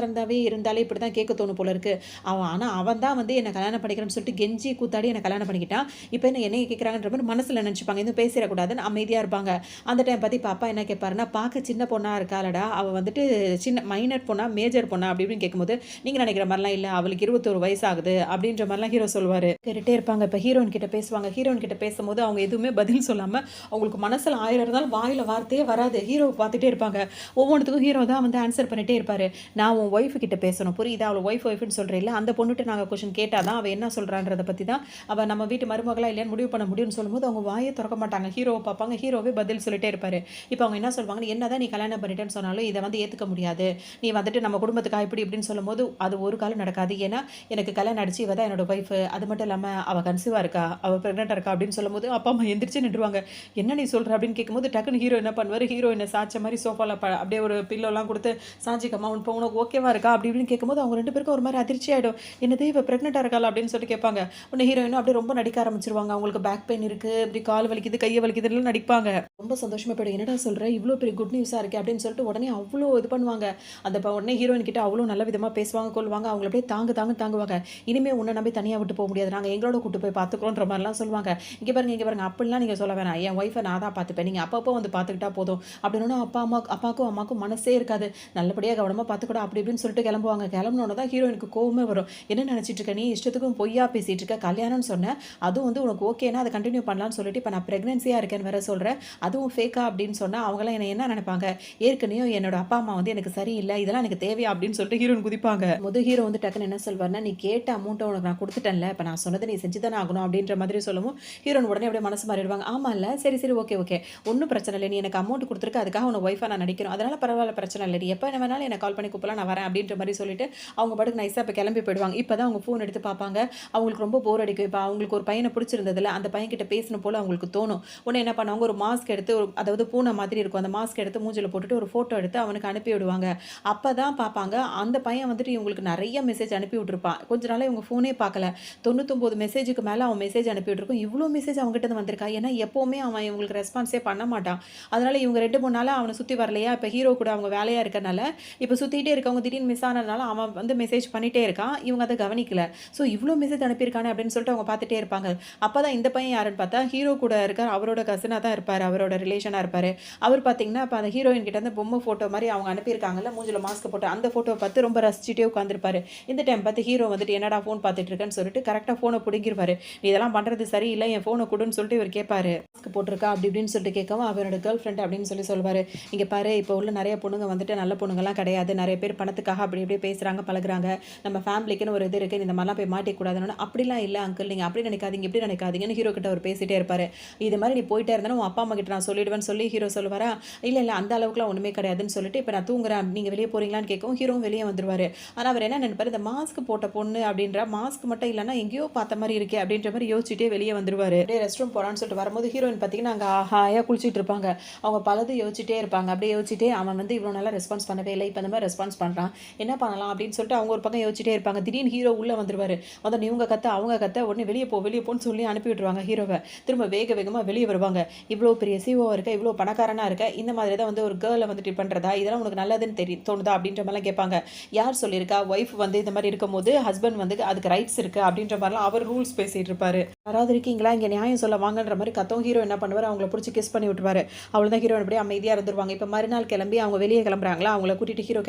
இருந்தாலே இப்படி தான் கேட்க தோணும் போல இருக்கு. ஆனால் அவன் தான் வந்து என்னை கல்யாணம் பண்ணிக்கிறேன்னு சொல்லிட்டு கெஞ்சி கூத்தாடி என்னை கல்யாணம் பண்ணிக்கிட்டான். இப்போ என்னைய கேட்குறாங்கன்ற மாதிரி மனசில் நினச்சிப்பாங்க. எதுவும் பேசிடக்கூடாதுன்னு அமைதியாக இருப்பாங்க. அந்த டைம் பற்றி இப்போ அப்பா என்ன கேட்பாருன்னா, பார்க்க சின்ன பொண்ணா இருக்காளடா, அவள் வந்துட்டு சின்ன மைனர் பொண்ணா மேஜர் பொண்ணா அப்படி இப்படின்னு கேட்கும்போது, நீங்கள் நினைக்கிற மாதிரிலாம் இல்லை, அவளுக்கு 21 வயசு ஆகுது, அப்படின்ற மாதிரிலாம் ஹீரோ சொல்லுவார். கேட்டுகிட்டே இருப்பாங்க. இப்போ ஹீரோயின் கிட்ட பேசுவாங்க. ஹீரோயின் கிட்ட பேசும்போது அவங்க எதுவுமே பதில் சொல்லாமல் அவங்களுக்கு மனசில் 1000 இருந்தாலும் வாயில் வார்த்தையே வராது. ஹீரோவை பார்த்துட்டே இருப்பாங்க. ஒவ்வொன்றுத்துக்கும் ஹீரோ தான் வந்து ஆன்சர் பண்ணிகிட்டே இருப்பார். நான் உன் ஒய்ஃபு கிட்ட பேசணும், புரியுதா? அவளை ஒய்ஃப்னு சொல்கிறீல்ல, அந்த பொண்ணுகிட்ட நாங்கள் கொஷின் கேட்டால் தான் அவள் என்ன சொல்கிறான்றதை பற்றி தான் அவள் நம்ம வீட்டு மருமகளா இல்லையான்னு முடிவு பண்ண முடியும்னு சொல்லும்போது அவங்க வாயை திறக்க மாட்டாங்க. ஹீரோவை பார்ப்பாங்க. ஹீரோவே பதில் சொல்லிட்டே இருப்பார். இப்போ அவங்க என்ன சொல்லுவாங்கன்னு, என்ன தான் நீ கல்யாணம் பண்ணிட்டேன்னு சொன்னாலும் இதை வந்து ஏற்றுக்க முடியாது. நீ வந்துட்டு நம்ம குடும்பத்துக்காக இப்படி இப்படின்னு சொல்லும்போது அது ஒரு காலம் நடக்காது. ஏன்னா எனக்கு கல்யாணம் அடிச்சு இவ தான் என்னோட ஒய்ஃபு. அது மட்டும் இல்லாமல் அவள் கன்சீவாக இருக்கா, அவள் ப்ரெக்னெண்ட்டாக இருக்கா அப்படின்னு சொல்லும்போது அப்பா அம்மா எந்திரிச்சு நின்றுவாங்க. என்ன நீ சொல்கிற அப்படின்னு கேட்கும்போது டக்குன்னு ஹீரோ என்ன பண்ணுவார், ஹீரோயினை சாய்ச்ச மாதிரி சோஃபாவில் அப்படியே ஒரு பில்லோலாம் கொடுத்து சாஞ்சிக்கம்மா இப்போ உனக்கு ஓகேவா இருக்கா அப்படி இப்படின்னு கேட்கும்போது அவங்க 2 பேருக்கும் ஒரு மாதிரி அதிர்ச்சி ஆகிடும். என்னது இவ ப்ரெக்னெண்ட்டாக இருக்காள் அப்படின்னு சொல்லிட்டு கேட்பாங்க. உடனே ஹீரோயினும் அப்படியே ரொம்ப நடிக்க ஆரம்பிச்சிருவாங்க. அவங்களுக்கு பேக் பெயின் இருக்குது, இப்படி கால் வலிக்குது, கையை வலிக்குதுன்னு நடிப்பாங்க. ரொம்ப சந்தோஷமா போய்டும். என்னடா சொல்கிற, இவ்வளோ பெரிய குட் நியூஸாக இருக்குது அப்படின்னு சொல்லிட்டு உடனே அவ்வளோ இது பண்ணுவாங்க. அந்த உடனே ஹீரோயின் கிட்ட அவ்வளோ நல்ல விதமாக பேசுவாங்க, கொள்வாங்க. அவங்கள அப்படியே தாங்குவாங்க. இனிமேல் உன்னை நம்பி தனியாக விட்டு போக முடியாது, நாங்கள் எங்களோட கூட்டு போய் பார்த்துக்கிறோன்ற மாதிரிலாம் சொல்லுவாங்க. இங்கே பாருங்க அப்படிலாம் நீங்கள் சொல்ல வேணாம், என் ஒய்ஃபை நான் தான் பார்த்துப்பேன், நீங்கள் அப்பப்போ வந்து பார்த்துக்கிட்டா போதும் அப்படின்னு. அப்பாவுக்கும் அம்மாவுக்கும் மனசே இருக்காது. நல்லபடியாக கவனமாக பார்த்துக்கூட அப்படி இப்படின்னு சொல்லிட்டு கிளம்புவாங்க. கிளம்புனோன்னு தான் ஹீரோயினுக்கு கோவமே வரும். என்ன நினச்சிட்டு இருக்க நீ, இஷ்டத்துக்கும் பொய்யா பேசிகிட்டு இருக்க, கல்யாணம்னு சொன்னேன், அதுவும் வந்து உனக்கு ஓகேனா அதை கண்டினியூ பண்ணலான்னு சொல்லிட்டு இப்போ நான் ப்ரெக்னென்சியாக இருக்கேன்னு வேற சொல்கிறேன், அதுவும் ஃபேக்கா அப்படின்னு சொன்னால் அவங்களாம் என்ன நினைப்பாங்க, ஏற்கனவே என்னோட அப்பா அம்மா வந்து எனக்கு சரியில்லை, இதெல்லாம் எனக்கு தேவையா அப்படின்னு சொல்லிட்டு ஹீரோயின் குதிப்பாங்க. ஹீரோ வந்து டக்குன்னு என்ன சொல்வார்னா, நீ கேட்ட அமௌண்ட்டை உனக்கு நான் கொடுத்துட்டேன்ல, இப்போ நான் சொன்னதை நீ செஞ்சு தானே ஆகணும் அப்படின்ற மாதிரி சொல்லவும் ஹீரோயின் உடனே அப்படியே மனசு மாறிடுவாங்க. ஆமா இல்லை, சரி ஓகே ஒன்றும் பிரச்சனை இல்லை, நீ எனக்கு அமௌண்ட் கொடுத்துருக்க, அதுக்காக உன ஒய்ஃபாக நான் நடிக்கணும், அதனால் பரவாயில்ல, பிரச்சனை இல்லை, நீ எப்போ என்ன வேணாலும் எனக்கு கால் பண்ணி கூப்பிடலாம், நான் வரேன் அப்படின்ற மாதிரி சொல்லிட்டு அவங்க பாட்டுக்கு நைஸாக இப்போ கிளம்பி போயிடுவாங்க. இப்போ தான் அவங்க ஃபோன் எடுத்து பார்ப்பாங்க. அவங்களுக்கு ரொம்ப போர் அடிக்கும். இப்போ அவங்களுக்கு ஒரு பையனை பிடிச்சிருந்ததில்ல, அந்த பையன்கிட்ட பேசணும் போல் அவங்களுக்கு தோணும். உடனே என்ன பண்ணுவாங்க, ஒரு மாஸ்க் எடுத்து அதாவது பூனை மாதிரி இருக்கும், அந்த மாஸ்க் எடுத்து மூஞ்சில் போட்டுட்டு ஒரு ஃபோட்டோ எடுத்து அவனுக்கு அனுப்பி விடுவாங்க. அப்போ தான் பார்ப்பாங்க அந்த பையன் வந்துட்டு இவங்களுக்கு நிறைய மெசேஜ் அனுப்பி விட்டுருப்பான். கொஞ்ச நாள் இவங்க ஃபோனே பார்க்கல. 99 மெசேஜுக்கு மேலே அவன் மெசேஜ் அனுப்பி விட்டுருக்கும். இவ்வளோ மெசேஜ் அவங்ககிட்ட வந்திருக்கா, ஏன்னா எப்போவுமே அவன் இவங்களுக்கு ரெஸ்பான்ஸே பண்ண மாட்டான். அதனால இவங்க 2-3 நாளாக அவனை சுற்றி வரலையா, இப்போ ஹீரோ கூட அவங்க வேலையாக இருக்கனால இப்போ சுற்றிட்டே இருக்கவங்க திடீர்னு மிஸ் ஆனதுனால அவன் வந்து மெசேஜ் பண்ணிகிட்டே இருக்கான். இவங்க அதை கவனிக்கல. ஸோ இவ்வளோ மெசேஜ் அனுப்பியிருக்கானே அப்படின்னு சொல்லிட்டு அவங்க பார்த்துட்டே இருப்பாங்க. அப்போ தான் இந்த பையன் யாருன்னு பார்த்தா ஹீரோ கூட இருக்கார், அவரோட கசினாக தான் இருப்பார், அவரோட ரிலேஷனாக இருப்பார். அவர் பார்த்தீங்கன்னா இப்போ அந்த ஹீரோயின் கிட்ட வந்து பொம்மை ஃபோட்டோ மாதிரி அவங்க அனுப்பியிருக்காங்கல்ல, மூஞ்சில் மாஸ்க் போட்டு, அந்த ஃபோட்டோவை பார்த்து ரொம்ப ரசிச்சுட்டே உட்காந்துருப்பாரு. இந்த டைம் பார்த்து ஹீரோ வந்துட்டு என்னடா ஃபோன் பார்த்துட்டு இருக்கேன்னு சொல்லிட்டு கரெக்டாக ஃபோனை பிடிங்கிருவாரு. நீ இதெல்லாம் பண்ணுறது சரியில்லை, என் ஃபோனை கொடுன்னு சொல்லிட்டு இவர் கேட்பாரு. மாஸ்க் போட்டிருக்கா அப்படி இப்படின்னு சொல்லிட்டு கேட்கவும் அவரோட கேர்ள் ஃப்ரெண்ட் அப்படின்னு சொல்லுவார். இங்கே பாரு, இப்போ உள்ள நிறைய பொண்ணுங்க வந்துட்டு நல்ல பொண்ணுங்கலாம் கிடையாது, நிறைய பேர் பணத்துக்காக அப்படி இப்படி பேசுகிறாங்க, பழகுறாங்க, நம்ம ஃபேமிலிக்குன்னு ஒரு இது இருக்குது, இந்த மாதிரிலாம் போய் மாட்டிக்கூடாதுன்னு. அப்படிலாம் இல்லை அங்கிள், நீங்கள் அப்படி நினைக்காதீங்க, இப்படி நினைக்காதீங்கன்னு ஹீரோ கிட்ட அவர் பேசிகிட்டே இருப்பார். இது மாதிரி நீ போயிட்டே இருந்தாலும் உன் அப்பா அம்மா கிட்ட நான் சொல்லிடுவேன்னு சொல்லி ஹீரோ சொல்லுவாரா. இல்லை அந்த அளவுக்குலாம் ஒன்றுமே கிடையாதுன்னு சொல்லிட்டு இப்போ நான் தூங்குறேன், நீங்கள் வெளியே போகிறீங்களான்னு கேட்கவும் ஹீரோவும் வெளியே வந்துருவார். ஆனால் அவர் என்ன நினைப்பார், இந்த மாஸ்க் போட்ட பொண்ணு அப்படின்ற மாஸ்க் மட்டும் இல்லைன்னா எங்கேயோ பார்த்த மாதிரி இருக்கே அப்படின்ற மாதிரி யோசிச்சுட்டே வெளியே வந்துருவார். அப்படியே ரெஸ்ட் ரூம் போகிறான்னு சொல்லிட்டு வரும்போது ஹீரோயின் பார்த்தீங்கன்னா அங்கே ஹாயாக குளிச்சுட்டு இருப்பாங்க. அவங்க பலது யோசிச்சுட்டே இருப்பாங்க. அப்படியே யோசிச்சுட்டே அவன் வந்து இவ்வளோ நல்லா ரெஸ்பான்ஸ் பண்ணவே இல்லை, இப்போ அந்த மாதிரி ரெஸ்பான்ஸ் பண்ணுறான், என்ன பண்ணலாம் அப்படின்னு சொல்லிட்டு அவங்க ஒரு பக்கம் யோசிச்சுட்டே இருப்பாங்க. திடீர்னு ஹீரோ உள்ளே வந்துருவார். வந்து இவங்க கத்த அவங்க கத்த உடனே வெளியே போன்னு சொல்லி அனுப்பி விட்டுருவாங்க ஹீரோவை. திரும்ப வேகமாக வெளியே வருவாங்க. இவ்வளோ பெரிய சிஓ இருக்க, இவ்வளோ பணக்காரனாக இருக்க, இந்த மாதிரி தான் வந்து ஒரு கேர்ளை வந்துட்டு பண்ணுறதா, இதெல்லாம் உனக்கு நல்லதுன்னு தோணுதா அப்படின்ற மாதிரிலாம் கேட்பாங்க. யார் சொல்லியிருக்கா, ஒய்ஃப் வந்து இந்த மாதிரி இருக்கும்போது ஹஸ்பண்ட் வந்து அதுக்கு ரைட்ஸ் இருக்குது அப்படின்ற மாதிரிலாம் அவர் ரூல்ஸ் பேசிகிட்டு இருப்பார். யாராவது இருக்கீங்களா, இங்கே நியாயம் சொல்ல வாங்கன்ற மாதிரி கத்தவும் ஹீரோ என்ன பண்ணுவார், அவங்கள பிடிச்சி கிஸ் பண்ணி விட்டுருவாரு. அவ்வளோதான், ஹீரோ அப்படியே அமைதியாக இருந்துருவாங்க. இப்போ மறுநாள் கிளம்பி அவங்க வெளியே கிளம்புறாங்களா, அவங்கள கூட்டிகிட்டு ஹீரோ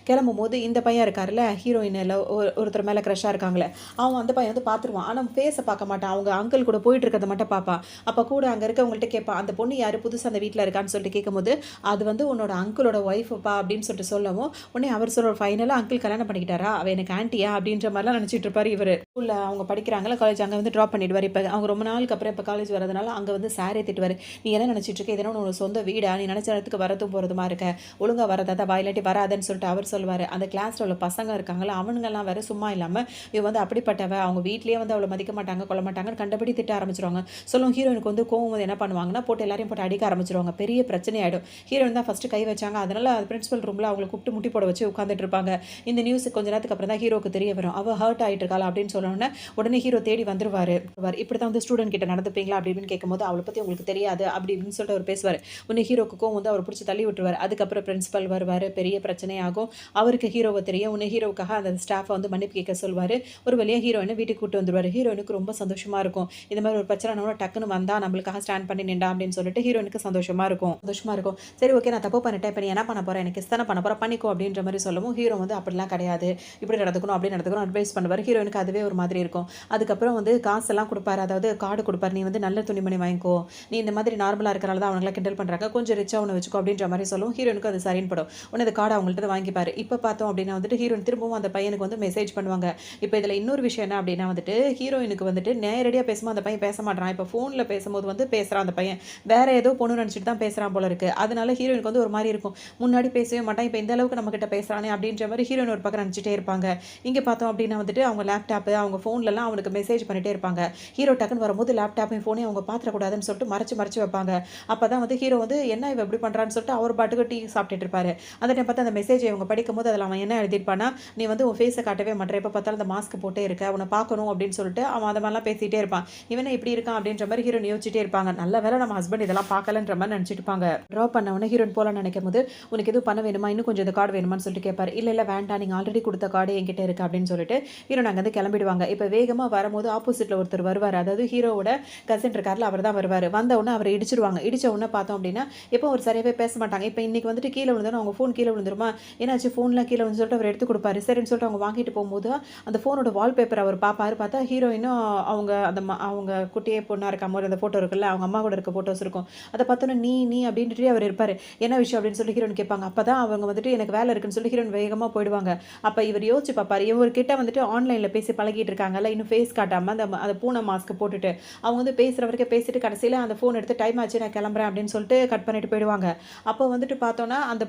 கிளம்பும் போது இந்த பையன் இருக்காருல்ல, ஹீரோயினில் ஒருத்தர் மேலே க்ரஷ்ஷாக இருக்காங்களே, அவன் அந்த பையன் வந்து பார்த்துருவான். ஆனால் ஃபேஸை பார்க்க மாட்டான், அவங்க அங்கிள் கூட போயிட்டு இருக்கிறத மட்டும் பார்ப்பான். அப்போ கூட அங்கே இருக்கவங்கள்ட்ட கேட்பான், அந்த பொண்ணு யார் புதுசாக அந்த வீட்டில் இருக்கான்னு சொல்லிட்டு கேட்கும்போது, அது வந்து உன்னோட அங்கிளோட ஒய்ஃபுப்பா அப்படின்னு சொல்லிட்டு சொல்லவும் உடனே அவர் சொல்கிற ஃபைனலாக அங்கிள் கல்யாணம் பண்ணிக்கிட்டாரா, அவன் எனக்கு ஆன்ட்டியா அப்படின்ற மாதிரிலாம் நினச்சிட்டு இருப்பார் இவர். ஸ்கூலில் அவங்க படிக்கிறாங்களா காலேஜ், அங்கே வந்து ட்ராப் பண்ணிடுவார். இப்போ அவங்க ரொம்ப நாளுக்கு அப்புறம் இப்போ காலேஜ் வரதுனால அங்கே வந்து சாரே திட்டுவார். நீ என்ன நினச்சிட்டு இருக்க, இதெல்லாம் உன்னோட சொந்த வீடா, நீ நினச்ச இடத்துக்கு வரதும் போகிறதுமா இருக்க, ஒழுங்காக வரதா வாயிலாட்டி வராதுன்னு சொல்லிட்டு அவர் சொல்லுவார். அந்த கிளாஸில் உள்ள பசங்க இருக்காங்களா, அவனுங்கெல்லாம் வேறு சும்மா இல்லாமல் இவ வந்து அப்படிப்பட்டவ, அவங்க வீட்லேயே வந்து அவளை மதிக்க மாட்டாங்க, கொள்ள மாட்டாங்கன்னு கண்டபடி திட்ட ஆரம்பிச்சிருவாங்க. சொல்லும் ஹீரோயினுக்கு வந்து கோவம் வந்து என்ன பண்ணுவாங்கன்னா, போட்டு எல்லாரையும் போட்டு அடிக்க ஆரம்பிச்சிருவாங்க. பெரிய பிரச்சனை ஆகிடும். ஹீரோயின் தான் ஃபஸ்ட்டு கை வச்சாங்க. அதனால் பிரின்சிபல் ரூமில் அவங்களை கூப்பிட்டு முட்டி போட வச்சு உட்காந்துட்டு இருப்பாங்க. இந்த நியூஸ் கொஞ்ச நேரத்துக்கு அப்புறம் தான் ஹீரோக்கு தெரிய வரும். அவள் ஹர்ட் ஆகிட்டு இருக்காள் அப்படின்னு சொன்னோன்னே உடனே ஹீரோ தேடி வந்துருவார். இப்படி தான் வந்து ஸ்டூடெண்ட் கிட்ட நடந்துப்பீங்களா அப்படின்னு கேட்கும்போது அவளை பற்றி உங்களுக்கு தெரியாது அப்படி இப்படின்னு சொல்லிட்டு அவர் பேசுவார். உடனே ஹீரோக்கும் வந்து அவர் பிடிச்சி தள்ளி விட்டுருவார். அதுக்கப்புறம் பிரின்சிபல் வருவார். பெரிய பிரச்சனையாகும். அவருக்கு ஹீரோவை தெரியும். உடனே ஹீரோவுக்காக அந்த ஸ்டாஃபை வந்து மன்னிப்பு கேட்க சொல்வார். ஒரு வழியாக ஹீரோயினை வீட்டுக்கு கூட்டு வந்துடுவார். ஹீரோயினுக்கு ரொம்ப சந்தோஷமாக இருக்கும். இந்த மாதிரி ஒரு பிரச்சனை டக்குன்னு வந்தால் நம்மளுக்காக ஸ்டாண்ட் பண்ணி நின்றா அப்படின்னு சொல்லிட்டு ஹீரோயினுக்கு சந்தோஷமாக இருக்கும். சரி ஓகே, நான் தப்பு பண்ணிட்டேன், இப்போ நீ என்ன பண்ண போகிறேன், எனக்கு கிஸ் தானே பண்ண போகிறேன், பண்ணிக்கோ அப்படின்ற மாதிரி சொல்லவும் ஹீரோ வந்து அப்படிலாம் கிடையாது, இப்படி நடந்துக்கணும் அப்படி நடந்துக்கணும் அட்வைஸ் பண்ணுவார். ஹீரோயினுக்கு அதுவே ஒரு மாதிரி இருக்கும். அதுக்கப்புறம் வந்து காசெல்லாம் குடுப்பாரு. அதாவது கார்டு குடுப்பாரு. "நீ வந்து நல்ல துணிமணி வாங்கிக்கோ. நீ இந்த மாதிரி நார்மலா இருக்கனால தான் அவனுங்கலாம் கிண்டல் பண்றாங்க. கொஞ்சம் ரிச்சா ஒண்ணு வச்சுக்கோ" அப்படின்ற மாரி சொல்லும். ஹீரோயினுக்கு அது சரின்னு படும். உடனே அந்த கார்ட அவங்கள்ட்ட வாங்கிப்பாரு. இப்ப பார்த்தோம் அப்படின்னா வந்துட்டு ஹீரோயின் திரும்பவும் அந்த பையனுக்கு வந்து மெசேஜ் பண்ணுவாங்க. இப்ப இதுல இன்னொரு விஷயம் என்ன அப்படின்னா வந்துட்டு, ஹீரோயினுக்கு வந்துட்டு நேரடியா பேசும்போது அந்த பையன் பேச மாட்றான். இப்ப ஃபோன்ல பேசும்போது வந்து பேசுறான் அந்த பையன். வேற ஏதோ பொண்ணு நெனச்சுட்டு தான் பேசுறான் போல இருக்கு. அதனால ஹீரோயினுக்கு வந்து ஒரு மாரி இருக்கும். முன்னாடி பேசவே மாட்டான். இப்ப இந்த அளவுக்கு நம்மகிட்ட பேசுறானே அப்படின்ற மாரி ஹீரோயின் ஒரு பக்கம் நெனச்சுட்டே இருப்பாங்க. இங்க பார்த்தோம் அப்படின்னா வந்துட்டு அவங்க லேப்டாப், அவங்க ஃபோன்லலாம் அவனுக்கு மெசேஜ் பண்ணிட்டே இருப்பாங்க. ஹீரோ டக்குன்னு வரும்போது லேப்டாப்பையும் ஃபோனையும் அவங்க பாத்துறக்கூடாதுன்னு சொல்லிட்டு மறைச்சு வைப்பாங்க. அப்பதான் வந்து ஹீரோ வந்து என்ன இவ இப்படி பண்றான்னு சொல்லிட்டு அவர் பாட்டுக்கு டீ சாப்பிட்டுட்டு இருப்பாரு. அந்த டைம் பார்த்து அந்த மெசேஜை இவங்க படிக்கும்போது அதில் அவன் என்ன எழுதியிருப்பான்னா, நீ வந்து உன் ஃபேஸை காட்டவே மாட்டேற, எப்போ பார்த்தாலும் அந்த மாஸ்க் போட்டே இருக்க, உன்னை பார்க்கணும் அப்படின்னு சொல்லிட்டு அவன் அந்த மாதிரிலாம் பேசிட்டே இருப்பான். இவனை இப்படி இருக்கான் அப்படின்ற மாதிரி ஹீரோயின் யோசிச்சுட்டே இருப்பாங்க. நல்ல வேலை நம்ம ஹஸ்பண்ட் இதெல்லாம் பார்க்கலன்ற மாதிரி நினச்சிட்டு இருப்பாங்க. ட்ரா பண்ண உடனே ஹீரோயின் போலான்னு நினைக்கும் போது, உனக்கு எதுவும் பண்ண வேணுமா, இன்னும் கொஞ்சம் இந்த கார்டு வேணுமான்னு சொல்லிட்டு கேட்பாரு. இல்லை வேண்டாம், நீங்கள் ஆல்ரெடி கொடுத்த கார்டு என்கிட்ட இருக்கு அப்படின்னு சொல்லிட்டு ஹீரோயின் அங்கேருந்து கிளம்பிடுவாங்க. இப்போ வேகமாக வரும்போது ஆப்போசிட்ல ஒருத்தர் வருவார். அதாவது ஹீரோவோட கசின் இருக்கார்ல, அவர் தான் வருவார். வந்த உடனே அவரை இடிச்சிருவாங்க. இடிச்ச உடனே பார்த்தோம் அப்படின்னா எப்போ ஒரு சரியாகவே பேச மாட்டாங்க. இப்போ இன்னைக்கு வந்துட்டு கீழே விழுந்தோன்னா அவங்க ஃபோன் கீழே விழுந்துருமா, ஏன்னாச்சு ஃபோன்லாம் கீழே வந்து சொல்லிட்டு அவர் எடுத்து கொடுப்பாரு. சரின்னு சொல்லிட்டு அவங்க வாங்கிட்டு போகும்போது அந்த ஃபோனோட வால்பேப்பர் அவர் பார்ப்பாரு. பார்த்தா ஹீரோயினும் அவங்க அந்த அவங்க குட்டியே பொண்ணாக இருக்க மாதிரி அந்த ஃபோட்டோ இருக்குல்ல, அவங்க அம்மா கூட இருக்க ஃபோட்டோஸ் இருக்கும். அதை பார்த்தோன்னா நீ நீ அப்படின்ட்டு அவர் இருப்பார். என்ன விஷயம் அப்படின்னு சொல்லி ஹீரோயின் கேட்பாங்க. அப்போ தான் அவங்க வந்துட்டு எனக்கு வேலை இருக்குன்னு சொல்லி ஹீரோயின் வேகமாக போயிடுவாங்க. அப்போ இவர் யோசிச்சு பார்ப்பாரு, இவர்கிட்ட வந்துட்டு ஆன்லைனில் பேசி பழகிட்டு இருக்காங்கல்ல, இன்னும் ஃபேஸ் காட்டாமல் அந்த பூனை மாஸ்க் போட்டுட்டு அவங்க வந்து பேசுகிற வரைக்கும் பேசிட்டு கடைசியில் அந்த ஃபோன் எடுத்து டைம் ஆச்சு நான் கிளம்புறேன் அப்படின்னு சொல்லிட்டு கட் பண்ணிட்டு போயிடுவாங்க. அப்போ வந்துட்டு பார்த்தோன்னா அந்த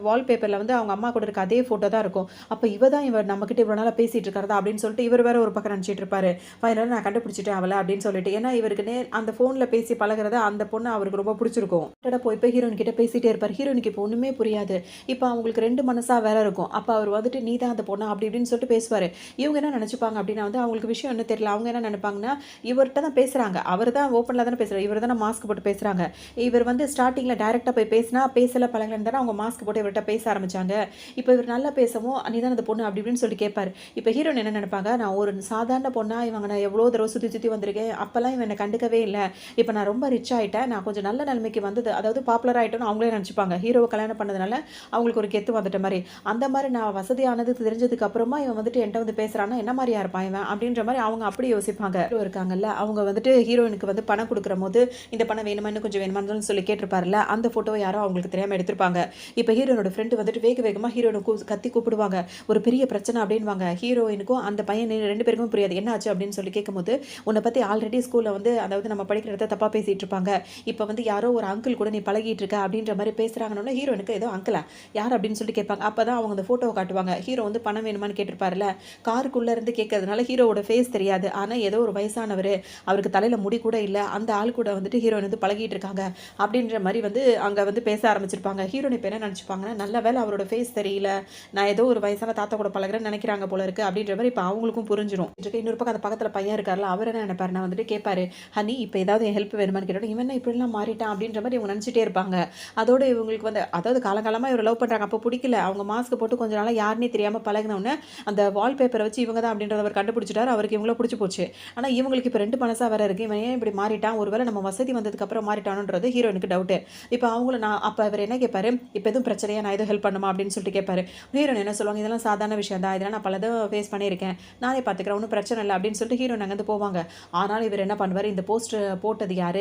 வால்பேப்பரில் வந்து அவங்க அம்மா கூட இருக்க அதே ஃபோட்டோ தான் இருக்கும். அப்போ இவர் நம்மக்கிட்ட இவ்வளோ நாளாக பேசிட்டு இருக்காரதா அப்படின்னு சொல்லிட்டு இவர் வேற ஒரு பக்கம் நினச்சிட்டு இருப்பாரு. ஃபைனலாக நான் கண்டுபிடிச்சிட்டேன் அவளை அப்படின்னு சொல்லிட்டு. ஏன்னா இவருக்கு அந்த ஃபோனில் பேசி பழகிறத அந்த பொண்ணு அவருக்கு ரொம்ப பிடிச்சிருக்கும். போய் ஹீரோயின் கிட்ட பேசிட்டே இருப்பார். ஹீரோயினுக்கு இப்போ ஒன்றுமே புரியாது. இப்போ அவங்களுக்கு ரெண்டு மனசாக வேற இருக்கும். அப்போ அவர் வந்துட்டு நீ தான் அந்த பொண்ணா அப்படி இப்படின்னு சொல்லிட்டு பேசுவார். இவங்க என்ன நினச்சிப்பாங்க அப்படின்னா வந்து அவங்களுக்கு விஷயம் என்ன தெரியல. அவங்க என்ன நினைப்பாங்கன்னா இவர்கிட்ட தான் பேசுகிறாங்க, அவர் தான் ஓப்பனில் தானே பேசுகிறார், இவர் தானே மாஸ்க் போட்டு பேசுகிறாங்க. இவர் வந்து ஸ்டார்டிங்கில் டைரெக்டாக போய் பேசல பழகலன்னு தானே அவங்க மாஸ்க் போட்டு இவர்கிட்ட பேச ஆரம்பிச்சாங்க. இப்போ இவர் நல்லா பேசவும் நீ தான் அந்த பொண்ணு அப்படி இப்படின்னு சொல்லி கேட்பாரு. இப்போ ஹீரோயின் என்ன நினைப்பாங்க, நான் ஒரு சாதாரண பொண்ணா இவங்க நான் எவ்வளோ தடவை சுற்றி வந்திருக்கேன், அப்போல்லாம் இவன் என்னை கண்டுக்கவே இல்லை, இப்போ நான் ரொம்ப ரிச் ஆகிட்டேன், நான் கொஞ்சம் நல்ல நிலைமைக்கு வந்தது, அதாவது பாப்புலர் ஆகிட்டோன்னு அவங்களே நினச்சிப்பாங்க. ஹீரோவை கல்யாணம் பண்ணதுனால அவங்களுக்கு ஒரு கெத்து வந்துட்ட மாதிரி. அந்த மாதிரி நான் வசதியானது தெரிஞ்சதுக்கு அப்புறமா இவன் வந்துட்டு என்கிட்ட வந்து பேசுகிறான்னா என்ன மாதிரியா இருப்பான் இவன் அப்படின்ற மாதிரி அவங்க அப்படி யோசிப்பாங்க. ஹீரோ இருக்காங்கல்ல, அவங்க வந்துட்டு ஹீரோயினுக்கு வந்து பணம் கொடுக்குற போது இந்த பணம் வேணுமா இன்னும் கொஞ்சம் வேணுமான்னு சொல்லி கேட்டிருப்பாருல்ல, அந்த ஃபோட்டோவை யாரோ அவங்களுக்கு தெரியாமல் எடுத்திருப்பாங்க. இப்போ ஹீரோனோட ஃப்ரெண்டு வந்துட்டு வேகமாக ஹீரோயினுக்கு கத்தி கூப்பிடுவாங்க. ஒரு பெரிய பிரச்சனை அப்படின்வாங்க. ஹீரோயினுக்கும் அந்த பையன் ரெண்டு பேருக்கும் புரியாது என்ன ஆச்சு அப்படின்னு சொல்லி கேட்கும்போது, உன்னை பற்றி ஆல்ரெடி ஸ்கூலில் வந்து அதாவது நம்ம படிக்கிற இடத்த தப்பாக பேசிகிட்டு இருப்பாங்க, இப்போ வந்து யாரோ ஒரு அங்கிள் கூட நீ பழகிட்டு இருக்க அப்படின்ற மாதிரி பேசுகிறாங்கன்னு ஹீரோனுக்கு ஏதோ அங்கிளா யார் அப்படின்னு சொல்லி கேட்பாங்க. அப்போ தான் அவங்க அந்த ஃபோட்டோவை காட்டுவாங்க. ஹீரோ வந்து பணம் வேணுமான்னு கேட்டிருப்பாருல, காருக்குள்ளே இருந்து கேட்கறதுனால ஹீரோவோட ஃபேஸ் தெரியாது. ஆனால் ஏதோ ஒரு வயசானவர், அவருக்கு தலையில் முடி கூட இல்லை, அந்த ஆள் கூட வந்துட்டு ஹீரோயின் வந்து பழகிட்டு இருக்காங்க அப்படின்ற மாதிரி வந்து அங்கே வந்து பேச ஆரம்பிச்சிருப்பாங்க. ஹீரோயின் இப்போ என்ன நினச்சிப்பாங்கன்னா, நல்ல வேலை அவரோட ஃபேஸ் தெரியல, நான் ஏதோ ஒரு வயசான தாத்தா கூட பழகிறேன்னு நினைக்கிறாங்க போல இருக்கு அப்படின்ற மாதிரி இப்போ அவங்களுக்கும் புரிஞ்சிடும். இன்னொரு பக்கம் அந்த பக்கத்தில் பையன் இருக்காருல, அவர் என்ன நினைப்பாரு, நான் வந்துட்டு கேட்பாரு, ஹனி இப்போ ஏதாவது ஹெல்ப் வேணுமான்னு கேட்டோம், இவன் இப்படிலாம் மாறிட்டான் அப்படின்ற மாதிரி இவங்க நினச்சிட்டே இருப்பாங்க. அதோடு இவங்களுக்கு வந்து அதாவது காலங்காலமாக இவர் லவ் பண்ணுறாங்க, அப்போ பிடிக்கல, அவங்க மாஸ்க் போட்டு கொஞ்ச நாளாக யாருன்னே தெரியாமல் பழகினோன்னே அந்த வால்பேப்பரை வச்சு இவங்க தான் அப்படின்றத அவர் கண்டுபிடிச்சிட்டாரு. அவருக்கு இவங்கள பிடிச்சி போச்சு. ஆனால் இவங்களுக்கு இப்போ ரெண்டு மனசாக வேற இருக்குது, இவன் ஏன் இப்படி மாறிட்டான், ஒருவேளை நம்ம வசதி வந்ததுக்கப்புறம் மாறிட்டானுன்றது ஹீரோனுக்கு டவுட்டு. இப்போ அவங்கள நான் அப்போ அவர் என்ன கேட்பாரு, இப்போ எதுவும் பிரச்சனையா, நான் எதுவும் ஹெல்ப் பண்ணுமா அப்படின்னு சொல்லிட்டு கேட்பாரு. ஹீரோன் என்ன சொல்லுவாங்க, இதெல்லாம் சாதாரண விஷயம் தான், இதெல்லாம் நான் பலதும் ஃபேஸ் பண்ணியிருக்கேன், நானே பார்த்துக்கிறேன், ஒன்றும் பிரச்சனை இல்லை அப்படின்னு சொல்லிட்டு ஹீரோன் அங்கேருந்து போவாங்க. ஆனால் இவர் என்ன பண்ணுவார், இந்த போஸ்டர் போட்டது யார்,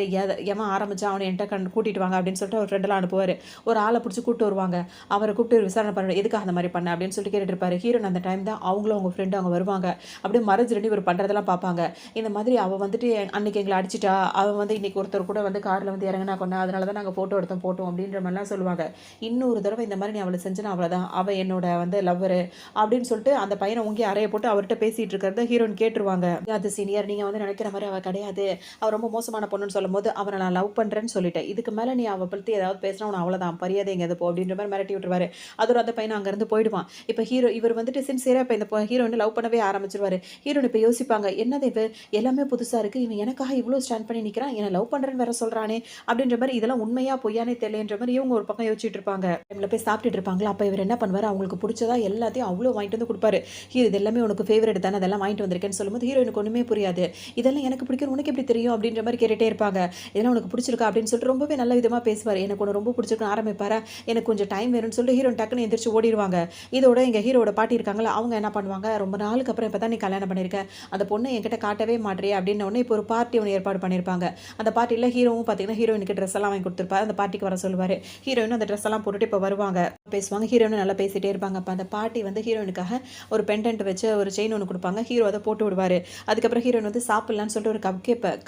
எவன் ஆரம்பிச்சா அவனை என்கிட்ட கூட்டிகிட்டு வாங்க அப்படின்னு சொல்லிட்டு அவர் ஃப்ரெண்டெல்லாம் அனுப்புவார். ஒரு ஆளை பிடிச்சி கூப்பிட்டு வருவாங்க. அவரை கூப்பிட்டு விசாரணை பண்ணுவார், எதுக்காக அந்த மாதிரி பண்ண அப்படின்னு சொல்லிட்டு கேட்டுட்டு இருப்பாரு. ஹீரோன் அந்த டைம் தான் அவங்களும் அவங்க ஃப்ரெண்டு அவங்க வருவாங்க. அப்படியே மறைஞ்சு ரெண்டு இவர் பண்ணுறதெல்லாம் பார்ப்பாங்க. இந்த மாதிரி அவள் வந்துட்டு அன்னைக்கு எங்களை அடிச்சிட்டா, அவன் வந்து இன்னைக்கு ஒருத்தர் கூட வந்து காரில் வந்து இறங்கினா கொண்டா, அதனால தான் நாங்கள் ஃபோட்டோ எடுத்தோம் போட்டோம் அப்படின்ற மாதிரிலாம் சொல்லுவாங்க. இன்னொரு தடவை இந்த மாதிரி நீ அவளை செஞ்சுனா அவ்வளோதான், அவள் என்னோட வந்து லவ்வரு அப்படின்னு சொல்லிட்டு அந்த பையனை உங்கி அறைய போட்டு அவர்கிட்ட பேசிகிட்டு இருக்கிறத ஹீரோயின் கேட்டுருவாங்க. அது சீனியர், நீங்கள் வந்து நினைக்கிற மாதிரி அவள் கிடையாது, அவள் ரொம்ப மோசமான பொண்ணுன்னு சொல்லும் போது அவனை நான் லவ் பண்ணுறேன்னு சொல்லிட்டேன், இதுக்கு மேலே நீ அவள் பற்றி ஏதாவது பேசினா உன அவ்வளோதான், மரியாதை எங்கே போ அப்படின்ற மாதிரி மிரட்டி விட்டுருவாரு. அதோட அந்த பையனை அங்கேருந்து போயிடுவான். இப்போ இவர் வந்துட்டு சின்சியராக இப்போ இந்த ஹீரோயின் லவ் பண்ணவே ஆரம்பிச்சிருவாரு. ஹீரோயின் இப்போ யோசிப்பாங்க, என்னது இது எல்லாமே புதுசாக இருக்குது, இவன் எனக்காக இவ்வளோ ஸ்டாண்ட் பண்ணி நிற்கிறான், என்னை லவ் பண்ணுறேன்னு வேற சொல்கிறானே அப்படின்ற மாதிரி, இதெல்லாம் உண்மையா பொய்யானே தெரியலன்ற மாதிரி இவங்க ஒரு பக்கம் யோசிச்சுட்டு இருப்பாங்க. டைமில் போய் சாப்பிட்டுட்டு இருப்பாங்களா, அப்போ இவர் என்ன பண்ணுவார், அவங்களுக்கு பிடிச்சதா எல்லாத்தையும் அவ்வளோ வாங்கிட்டு வந்து கொடுப்பாரு. இது எல்லாமே உனக்கு ஃபேவரட் தானே, அதெல்லாம் வாங்கிட்டு வந்திருக்கேன்னு சொல்லும்போது ஹீரோயினுக்கு ஒன்றுமே புரியாது. இதெல்லாம் எனக்கு பிடிக்கும், உனக்கு எப்படி தெரியும் அப்படின்ற மாதிரி கேட்டுகிட்டே இருப்பாங்க. இதெல்லாம் உனக்கு பிடிச்சிருக்கா அப்படின்னு சொல்லிட்டு ரொம்பவே நல்ல விதமாக பேசுவார். எனக்கு ஒன்று ரொம்ப பிடிச்சிருக்குன்னு ஆரம்பிப்பாரு. எனக்கு கொஞ்சம் டைம் வேணும்னு சொல்லிட்டு ஹீரோயின் டக்குன்னு எந்திரிச்சு ஓடிடுவாங்க. இதோட எங்கள் ஹீரோட பாட்டி இருக்காங்களா, அவங்க என்ன பண்ணுவாங்க, ரொம்ப நாளுக்கு அப்புறம் இப்போ தான் நீ கல்யாணம் பண்ணியிருக்க, அந்த பொண்ணை என்கிட்ட காட்டவே மாட்றியே அப்படின்ன உடனே இப்போ ஒரு பார்ட்டி ஒன்று ஏற்பாடு பண்ணியிருப்பாங்க. அந்த பார்ட்டியில் ஹீரோவும் பார்த்தீங்கன்னா ஹீரோயினுக்கு ட்ரெஸ் எல்லாம் வாங்கி கொடுத்துருப்பாரு. அந்த பார்ட்டிக்கு வர சொல்லுவார். ஹீரோயினும் அந்த ட்ரெஸ் எல்லாம் போட்டுட்டு இப்போ வருவாங்க, பேசுவாங்க. ஹீரோயினும் நல்லா பேசிகிட்டே இருப்பாங்க. அப்போ அந்த பார்ட்டி வந்து ஹீரோயினுக்காக ஒரு பெண்டன்ட் வச்சு ஒரு செயின் ஒன்று கொடுப்பாங்க. ஹீரோ அதை போட்டு விடுவார். அதுக்கப்புறம் ஹீரோயின் வந்து சாப்பிட்லான்னு சொல்லிட்டு ஒரு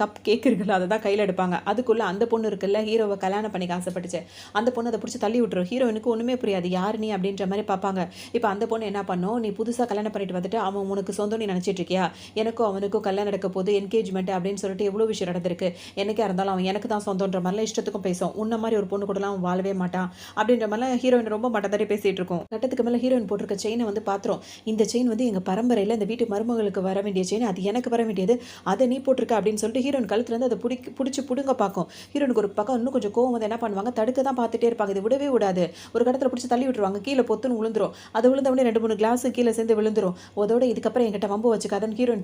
கப் கேக் இருக்குல்ல, அதை தான் கையில் எடுப்பாங்க. அதுக்குள்ளே அந்த பொண்ணு இருக்குல்ல, ஹீரோவை கல்யாணம் பண்ணிக்க ஆசைப்பட்டுச்சு, அந்த பொண்ணு அதை பிடிச்சி தள்ளி விட்டுரும். ஹீரோயினுக்கு ஒன்றுமே புரியாது, யார் நீ அப்படின்ற மாதிரி பார்ப்பாங்க. இப்போ அந்த பொண்ணு என்ன பண்ணும், நீ புதுசாக கல்யாணம் பண்ணிட்டு வந்துட்டு அவன் உனக்கு சொந்தம் நீ நினச்சிட்டு இருக்கியா, எனக்கும் அவனுக்கும் கல்யாணம் நடக்க போது, என்கேஜ்மெண்ட் அப்படின்னு சொல்லிட்டு எவ்வளோ விஷயம் நடந்திருக்கு, எனக்கே இருந்தாலும் அவன் எனக்கு தான் சொந்தன்ற மாதிரிலாம் இஷ்டத்துக்கும் பேசும். உன்ன மாதிரி ஒரு பொண்ணு கூடலாம் அவன் வாழவே மாட்டான் அப்படின்ற மாதிரிலாம் ஹீரோயின் ரொம்ப மட்டத்தடி பேசிகிட்டு இருக்கும். கட்டத்துக்கு மேலே ஹீரோயின் போட்டிருக்க செயினை வந்து பாத்திரம், இந்த செயின் வந்து எங்கள் பரம்பரையில் இந்த வீட்டு மருமகளுக்கு வர வேண்டிய செயின், அது எனக்கு வர வேண்டியது, அதை நீ போட்டிருக்க அப்படின்னு சொல்லிட்டு ஹீரோயின் கழுத்துலேருந்து அதை பிடிச்சி புடுங்க பார்க்கும். ஹீரோனுக்கு ஒரு பக்கம் இன்னும் கொஞ்சம் கோவம் வந்து என்ன பண்ணுவாங்க, தடுக்க தான் பார்த்துட்டே இருப்பாங்க, இது விடவே விடாது. ஒரு கடத்தில் பிடிச்சி தள்ளி விட்டுருவாங்க, கீழே பொத்துன்னு விழுந்துரும். அது விழுந்தவொடனே 2-3 கிளாஸ் கீழே சேர்ந்து விழுந்துரும். அதோட இதுக்கப்புறம் என்கிட்ட வம்பு வச்சுக்காதன்னு ஹீரோயின்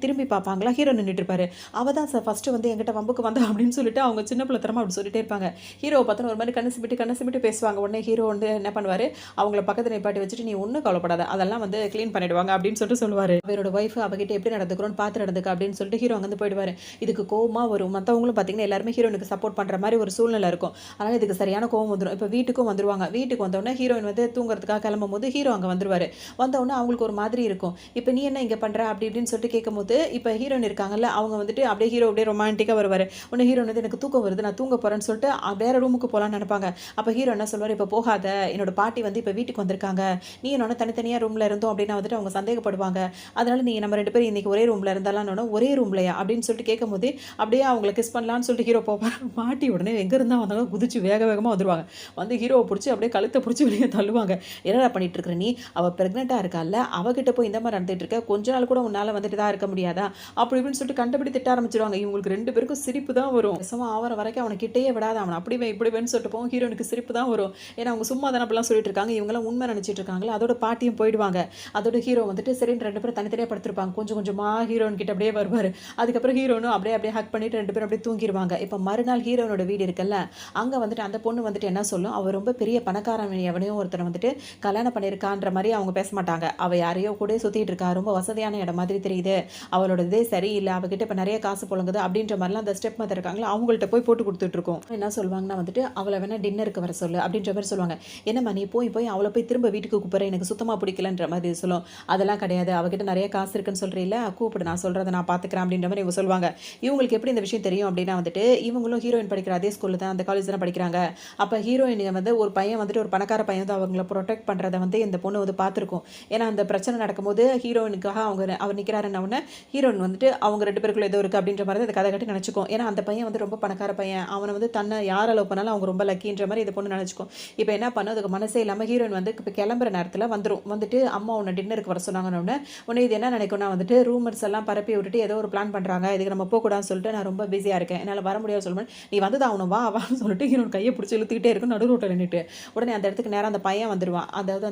திரும்பி பார்ப்பாங்களா, ஹீரோ நின்றுட்டு இருப்பாரு. அவள் தான் சார் ஃபஸ்ட்டு வந்து என்கிட்ட வம்புக்கு வந்தா அப்படின்னு சொல்லிட்டு அவங்க சின்ன பிள்ளைத்தரமாக அப்படி சொல்லிட்டே இருப்பாங்க. ஹீரோவை பார்த்தோன்னு ஒரு மாதிரி கண்ணு சிமிட்டு பேசுவாங்க. உடனே ஹீரோ வந்து என்ன பண்ணுவார், அவங்கள பக்கத்தில் நிப்பாட்டி வச்சுட்டு நீ ஒன்றும் கவலைப்படாத, அதெல்லாம் வந்து க்ளீன் பண்ணிடுவாங்க அப்படின்னு சொல்லிட்டு சொல்லுவார். அவரோட ஒய்ஃப் அவகிட்ட எப்படி நடந்துக்கிறோன்னு பார்த்து நடந்துக்க அப்படின்னு சொல்லிட்டு ஹீரோ அங்கே போயிடுவார். இதுக்கு கோவமாக வரும். மற்றவங்களும் பார்த்தீங்கன்னா எல்லாருமே ஹீரோனுக்கு சப்போர்ட் பண்ணுற மாதிரி ஒரு சூழ்நிலை இருக்கும். அதனால் இதுக்கு சரியான கோவம் வந்துடும். இப்போ வீட்டுக்கும் வந்துருவாங்க. வீட்டுக்கு வந்தோடனே ஹீரோயின் வந்து தூங்குறதுக்காக கிளம்பும் போது ஹீரோ அங்கே வந்துருவார். வந்தோடனே அவங்களுக்கு ஒரு மாதிரி இருக்கும். இப்போ நீ என்ன இங்கே பண்ணுற அப்படி இப்படின்னு சொல்லிட்டு கேட்கும்போது இப்போ ஹீரோயின் இருக்காங்கல்ல, அவங்க வந்துட்டு அப்படியே ஹீரோ அப்படியே ரொமான்டிக்காக வருவார். உடனே ஹீரோயின் வந்து எனக்கு தூக்கம் வருது, நான் தூங்க போகிறேன்னு சொல்லிட்டு வேற ரூமுக்கு போகலான்னு நினைப்பாங்க. அப்போ ஹீரோ என்ன சொல்வார், இப்போ போகாத, என்னோட பாட்டி வந்து இப்போ வீட்டுக்கு வந்திருக்காங்க, நீ என்னோட தனித்தனியாக ரூமில் இருந்தோம் அப்படின்னா வந்துட்டு அவங்க சந்தேகப்படுவாங்க, அதனால் நீங்கள் நம்ம 2 பேரும் இன்றைக்கி ஒரே ரூமில் இருந்தாலும் ஒரே ரூம்லையா அப்படின்னு சொல்லிட்டு கேட்கும்போது அப்படியே அவங்களை கிஸ் பண்ணலான்னு சொல்லிட்டு ஹீரோ போவார். மாட்டி உடனே எங்கே இருந்தால் வந்தாங்க குதிச்சு வேகமாக வந்துடுவாங்க. வந்து ஹீரோவை பிடிச்சி அப்படியே கழுத்தை பிடிச்சி வெளியே தள்ளுவாங்க. என்னடா பண்ணிட்டு இருக்கிற நீ, அவள் ப்ரெக்னெண்ட்டாக இருக்கால, அவகிட்ட போய் இந்த மாதிரி நடந்துட்டு இருக்க, கொஞ்ச நாள் கூட உன்னால் வந்துட்டு தான் இருக்க முடியாதா அப்படி இப்படின்னு சொல்லிட்டு கண்டுபிடி திட்ட ஆரம்பிச்சிருவாங்க. இவங்களுக்கு 2 பேருக்கும் சிரிப்பு தான் வரும். ஆவர வரைக்கும் அவனை கிட்டேயே விடாத, அவன் அப்படி இப்படின்னு சொல்லிட்டு போவோம். ஹீரோனுக்கு சிரிப்பு தான் வரும். ஏன்னா அவங்க சும்மா தானே அப்படிலாம் சொல்லிட்டு இருக்காங்க, இவங்களாம் உண்மை நினச்சிட்டு இருக்காங்களா. அதோட பாட்டியும் போயிடுவாங்க. அதோட ஹீரோ வந்துட்டு சரின்னு 2 பேரும் தனித்தனியாக படுத்திருப்பாங்க. கொஞ்சமாக ஹீரோன் கிட்ட அப்படியே வருவார். அதுக்கப்புறம் ஹீரோனும் அப்படியே ஹக் பண்ணிட்டு 2 பேரும் அப்படியே தூங்கிடுவாங்க. இப்போ மறுநாள் ஹீரோனோட வீடு இருக்குல்ல, அங்கே வந்துட்டு அந்த பொண்ணு வந்துட்டு என்ன சொல்லும், அவள் ரொம்ப பெரிய பணக்காரன், எவனையும் ஒருத்தரை வந்துட்டு கல்யாணம் பண்ணியிருக்கான்ற மாதிரி அவங்க பேச மாட்டாங்க. அவள் யாரையோ கூட சுற்றிட்டு இருக்கா, ரொம்ப வசதியான இடம் மாதிரி தெரியுது, அவளோட இதே சரியில்லை, அவகிட்ட இப்போ நிறைய காசு புழங்குது அப்படின்ற மாதிரிலாம் அந்த ஸ்டெப் மதர் இருக்காங்களா, அவங்கள்ட்ட போய் போட்டு கொடுத்துட்ருக்கோம். என்ன சொல்லுவாங்கன்னா வந்துட்டு அவளை வேணால் டின்னருக்கு வர சொல்லு அப்படின்ற மாதிரி சொல்லுவாங்க. என்னம்மா நீ போய் அவளை போய் திரும்ப வீட்டுக்கு கூப்பிட்றேன், எனக்கு சுத்தமாக பிடிக்கலன்ற மாதிரி சொல்லும். அதெல்லாம் கிடையாது, அவகிட்ட நிறைய காசு இருக்குன்னு சொல்கிறீல்ல, கூப்பிடு, நான் சொல்கிறத நான் பார்த்துக்கிறேன் அப்படின்ற மாதிரி இவங்க சொல்லுவாங்க. இவங்களுக்கு எப்படி இந்த விஷயம் தெரியும் அப்படின்னா வந்துட்டு இவங்களும் ஹீரோயின் படிக்கிற அதே ஸ்கூலில் தான், அந்த காலேஜ் தான் படிக்கிறாங்க. அப்போ ஹீரோயின் வந்து ஒரு பையன் வந்துட்டு ஒரு பணக்கார பையன் வந்து அவங்கள ப்ரொடெக்ட் பண்ணுறதை வந்து இந்த பொண்ணு வந்து பார்த்துருக்கும். ஏன்னா அந்த பிரச்சனை நடக்கும்போது ஹீரோயினுக்காக அவர் நிற்கிறாருன்னொன்னே ஹீரோயின் வந்துட்டு அவங்க 2 பேருக்குள்ள ஏதோ இருக்குது அப்படின்ற மாதிரி அந்த கதை கட்டி நினச்சிக்கும். ஏன்னா அந்த பையன் வந்து ரொம்ப பணக்கார பையன், அவனை வந்து தன்னை யார் அலோவ் பண்ணாலும் அவங்க ரொம்ப லக்கின்ற மாதிரி இந்த பொண்ணு நினச்சிக்கும். இப்போ என்ன பண்ண, அதுக்கு மனசே இல்லாமல் ஹீரோயின் வந்து இப்போ கிளம்புற நேரத்தில் வந்துட்டு அம்மா உன்னை டின்னருக்கு வர சொன்னாங்கன்னு உடனே இது என்ன நினைக்கும்னா வந்துட்டு ரூமர்ஸ் எல்லாம் பரப்பி விட்டுட்டு ஏதோ ஒரு பிளான் பண்ணுறாங்க, இதுக்கு நம்ம போகக்கூடாதுன்னு சொல்லிட்டு நான் ரொம்ப பிஸியாக இருக்கேன், என்னால் வர முடியாது சொல்லுவேன், நீ வந்து தான் அவனை வான்னு சொல்லிட்டு ஹீரோயின் கையை பிடிச்சி இழுத்துக்கிட்டே இருக்கும் நடு ரோட்டில் நின்றுட்டு. உடனே அந்த இடத்துக்கு நேரம் அந்த பையன் வந்துடுவான், அதாவது